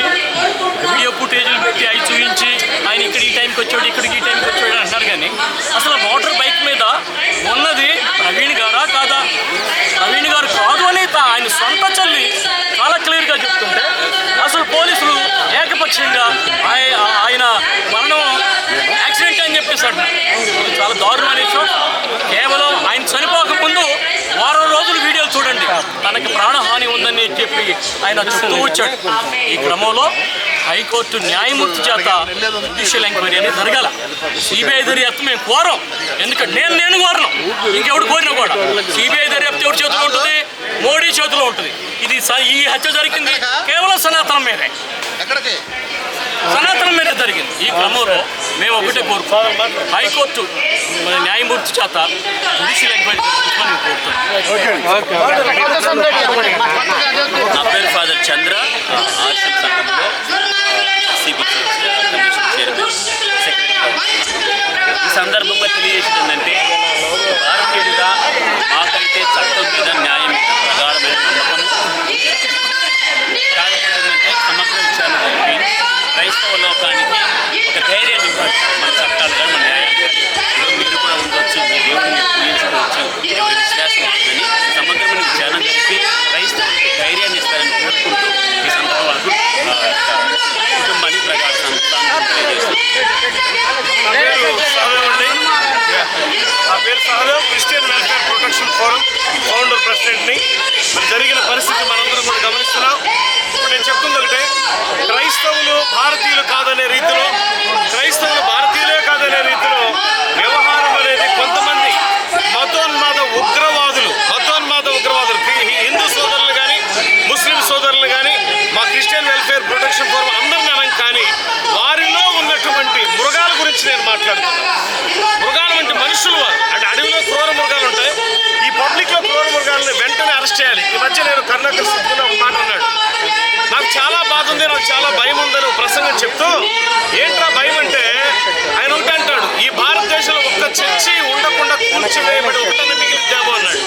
వీడియో ఫుటేజీలు పెట్టి అవి చూపించి ఆయన ఇక్కడ ఈ టైంకి వచ్చాడు అంటున్నారు. కానీ అసలు మోటార్ బైక్ మీద ఉన్నది ప్రవీణ్ గారా కాదా? ప్రవీణ్ గారు కాదు అని ఆయన సొంత చెల్లి చాలా క్లియర్గా చెప్తుంటే అసలు పోలీసులు ఏకపక్షంగా ఆయన మరణం యాక్సిడెంట్ అని చెప్పేశాడు. చాలా దారుణమైన విషయం. కేవలం ఆయన చనిపోకముందు వారం రోజులు వీడియోలు చూడండి, తనకి ప్రాణహాని ఉందని చెప్పి ఆయన చెప్తూ వచ్చాడు. ఈ క్రమంలో హైకోర్టు న్యాయమూర్తి చేత జ్యుడిషియల్ ఎంక్వైరీ అనేది జరగాల. సిబిఐ దర్యాప్తు మేము కోరం, ఎందుకంటే నేను కోరను, ఇంకెవడు కోరినా కూడా. సిబిఐ దర్యాప్తు ఎవరి చేతిలో ఉంటుంది? మోడీ చేతిలో ఉంటుంది. ఈ హత్య జరిగింది కేవలం సనాతనం మీదే జరిగింది. ఈ క్రమంలో మేము ఒకటే కోరుకుంటాం, హైకోర్టు న్యాయమూర్తి చేత జ్యుడిషియల్ ఎంక్వైరీ కోరుతున్నాం. నా పేరు ఫాదర్ చంద్ర, ఆశ్రమ సంఘంలో ఈ సందర్భంగా తెలియజేసింది ఏంటంటే, భారతీయుడిగా మాకైతే చట్టం మీద న్యాయం మీద ప్రగాఢమైన నమ్మకం. కాకపోతే సమగ్ర విచారణ జరిపి క్రైస్తవ లోకానికి ఒక ధైర్యాన్ని ఇవ్వాలి. మన చట్టాలు కానీ మన న్యాయం కానీ మీరు కూడా ఉండొచ్చు, మీ దేవుడిని పూజించుకోవచ్చు, ఎవరి విశ్వాసం ఉంటుందని సమగ్రమైన విచారణ జరిపి క్రైస్తవునికి ధైర్యాన్ని ఇస్తారని కోరుకుంటూ ఈ సందర్భంలో కుటుంబాన్ని ప్రగాఢ సంస్థానం తెలియజేస్తుంది. నా పేరు Sahadev, christian welfare protection forum founder ప్రెసిడెంట్ని. మరి జరిగిన పరిస్థితి మనందరం కూడా గమనిస్తున్నాం. ఇప్పుడు నేను చెప్తుంది ఒకటే, క్రైస్తవులు భారతీయులే కాదనే రీతిలో వ్యవహారం అనేది కొంతమంది మతోన్మాద ఉగ్రవాదులు హిందూ సోదరులు కానీ ముస్లిం సోదరులు కానీ మా క్రిస్టియన్ వెల్ఫేర్ ప్రొటెక్షన్ ఫోరం అందరిని అనం, కానీ వారిలో ఉన్నటువంటి మృగాల గురించి నేను మాట్లాడుతున్నాను. మృగాలు అంటే మనుషులు వారు, అంటే అడవిలో క్రూర మృగాలు ఉంటాయి. ఈ పబ్లిక్లో క్రూర మృగాలను వెంటనే అరెస్ట్ చేయాలి. ఈ మధ్య నేను కరుణాకర్ సుగన్ ఒక మాట అన్నాడు, నాకు చాలా బాధ ఉంది, నాకు చాలా భయం ఉందని ప్రసంగం చెప్తూ, ఏంట్రా భయం అంటే ఆయన ఒకటి అంటాడు, ఈ భారతదేశంలో ఒక్క చర్చి ఉండకుండా కూల్చివేయబడి ఒకటనే మిగిలిద్దాము అన్నాడు.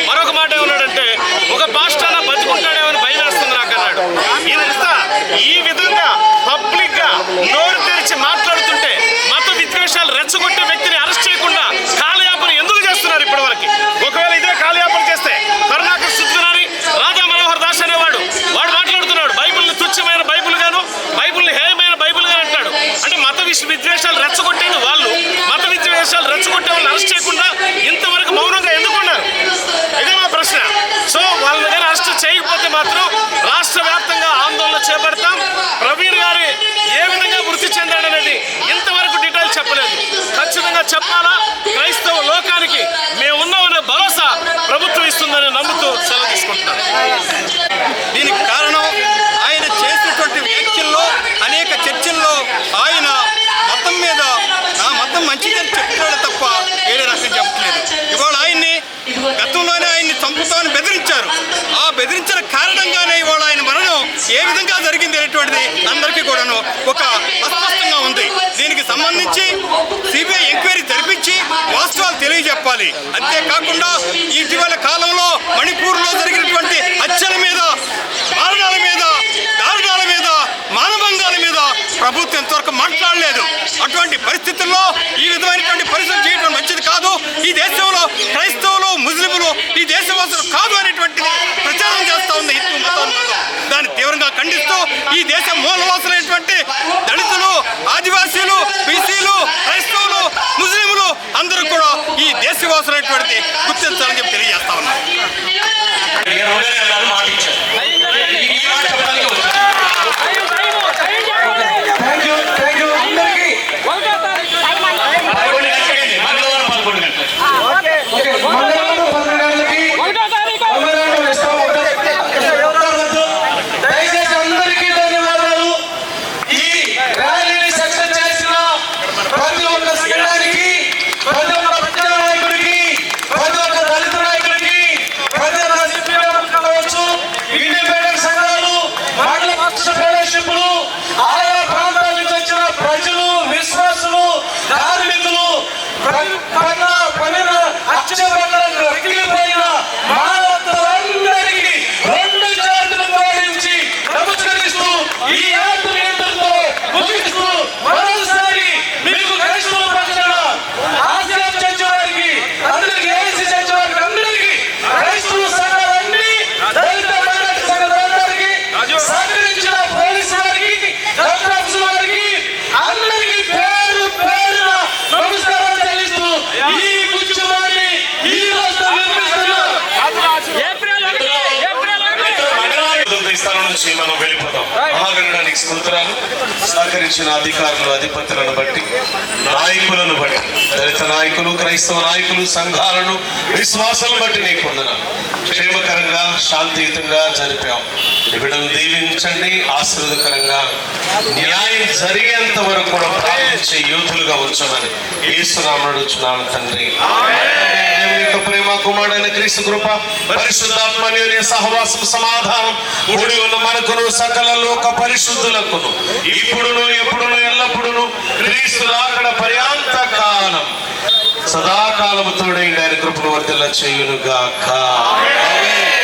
మరొక మాట ఏమన్నాడంటే, ఒక పాస్టర్ బతుకుంటాడేమని భయం వేస్తుంది నాకు అన్నాడు. ఈ విధంగా పబ్లిక్ గా నోరు తెరిచి మాట్లాడుతుంటే మత విద్వేషాలు రెచ్చగొట్టే వ్యక్తిని అరెస్ట్ చేయకుండా కాలయాపన ఎందుకు చేస్తున్నారు ఇప్పటి వరకు? ఒకవేళ ఇదే కాలయాపన చేస్తే కరుణాకర్ సుగన్ అని రాధా మనోహర్ దాస్ అనేవాడు మాట్లాడుతున్నాడు, బైబిల్ని తుచ్చమైన బైబిల్ గాను, బైబిల్ని హేయమైన బైబిల్ గాను అంటాడు. అంటే మత విద్వేషాలు రెచ్చగొట్టేది వాళ్ళు, మత విద్వేషాలు రెచ్చగొట్టే వాళ్ళని అరెస్ట్ చేయకుండా ఇంతవరకు మౌనంగా ఎందుకున్నారు? ఇదే మా ప్రశ్న. సో వాళ్ళ దగ్గర అరెస్ట్ చేయకపోతే మాత్రం రాష్ట్ర వ్యాప్తంగా ఆందోళన చేపడతాం. ప్రవీణ్ గారి ఏ విధంగా మృతి చెందాడనేది ఇంతవరకు డీటెయిల్ చెప్పలేదు. ఖచ్చితంగా చెప్పాలా? క్రైస్తవ లోకానికి మేమున్నామనే భరోసా ప్రభుత్వం ఇస్తుందని నమ్ముతూ సెలవు తీసుకుంటున్నాను. దీనికి కారణం ఆయన చేసినటువంటి వ్యాఖ్యల్లో అనేక సమయంలోనే ఆయన్ని చంపుతామని బెదిరించారు. ఆ బెదిరించిన కారణంగానే ఇవాళ ఆయన మరణం ఏ విధంగా జరిగింది అనేటువంటిది అందరికీ కూడాను ఒక అస్పష్టంగా ఉంది. దీనికి సంబంధించి సిబిఐ ఎంక్వైరీ జరిపించి వాస్తవాలు తెలియజెప్పాలి. అంతేకాకుండా ఇటీవల కాలంలో మణిపూర్లో జరిగినటువంటి హత్యల మీద, మరణాల మీద, దారుణాల మీద, మానభంగాల మీద ప్రభుత్వం ఇంతవరకు మాట్లాడలేదు. అటువంటి పరిస్థితుల్లో ఈ విధమైనటువంటి పరిస్థితులు చేయడం మంచిది కాదు. ఈ దేశంలో క్రైస్తవులు, ముస్లింలు ఈ దేశవాసులు కాదు అనేటువంటిది ప్రచారం చేస్తూ ఉంది హిందూ మతం. దాన్ని తీవ్రంగా ఖండిస్తూ ఈ దేశ మూలవాసులైనటువంటి దళితులు, ఆదివాసీలు, బీసీలు, క్రైస్తవులు, ముస్లింలు అందరూ కూడా ఈ దేశవాసులైనటువంటిది గుర్తించాలని చెప్పి తెలియజేస్తా ఉన్నారు. దయచేసి అందరికీ ధన్యవాదాలు. ఈ ర్యాలీని సక్సెస్ చేసిన ప్రతి ఒక్క సంఘానికి, ప్రతి ఒక్క ప్రజా నాయకుడికి, ప్రతి ఒక్క దళిత నాయకుడికి, ప్రతి ఒక్క కావచ్చు, ఇండిపెండెంట్ సంఘాలు, మండల ఫెలోషిప్లు, ఆయా ప్రాంతాల నుంచి వచ్చిన ప్రజలు, విశ్వాసులు, కార్మికులు, రగిలిపోయిన మానవతలందరికీ రెండు చేతులు జోడించి నమస్కరిస్తూ ఈ యాత్రతో ముగిస్తూ మరోసారి మీకు క్రైస్తవ పక్షాన ఆసియా చర్చ్ వారికి అందరికీ, ఏసీ చర్చ్ వారికి అందరికీ, క్రైస్తవ సంఘాలన్నీ, దళిత మైనారిటీ సంఘాలందరికీ, సహకరించిన పోలీసు వారికి, కలెక్టర్ ఆఫీసు వారికి అందరికీ పేరు పేరున నమస్కారాలు చెల్లిస్తూ ఈ ఉద్యమాన్ని ఈ రోజు స్థలం నుంచి మనం వెళ్ళిపోతాం. మహాగణడానికి స్తోత్రాలు. సహకరించిన అధికారులు, అధిపతులను బట్టి, నాయకులను బట్టి, దళిత నాయకులు, క్రైస్తవ నాయకులు, సంఘాలను, విశ్వాసాలను బట్టి నీకు వందనాలు. క్షేమకరంగా, శాంతియుతంగా జరిపాం. బిడ్డను దీవించండి, ఆశీర్వదకరంగా న్యాయం జరిగేంత వరకు కూడా ప్రార్థించే యోధులుగా ఉంచమని యేసు నామమున అడుగుచున్నాను తండ్రి. దేవుని యొక్క ప్రేమ, కుమారుడైన క్రీస్తు కృప, పరిశుద్ధాత్మ అన్యోన్య సహవాసం, సమాధానం కూడి ఉన్న మనకును సకల లోక పరిశుద్ధులకును ఇప్పుడును ఎప్పుడును ఎల్లప్పుడును క్రీస్తు రాకడ పర్యాంత కాలం సదాకాలము తోడైన ఆయన కృపను వర్ధిల్ల చేయునుగాక. ఆమేన్.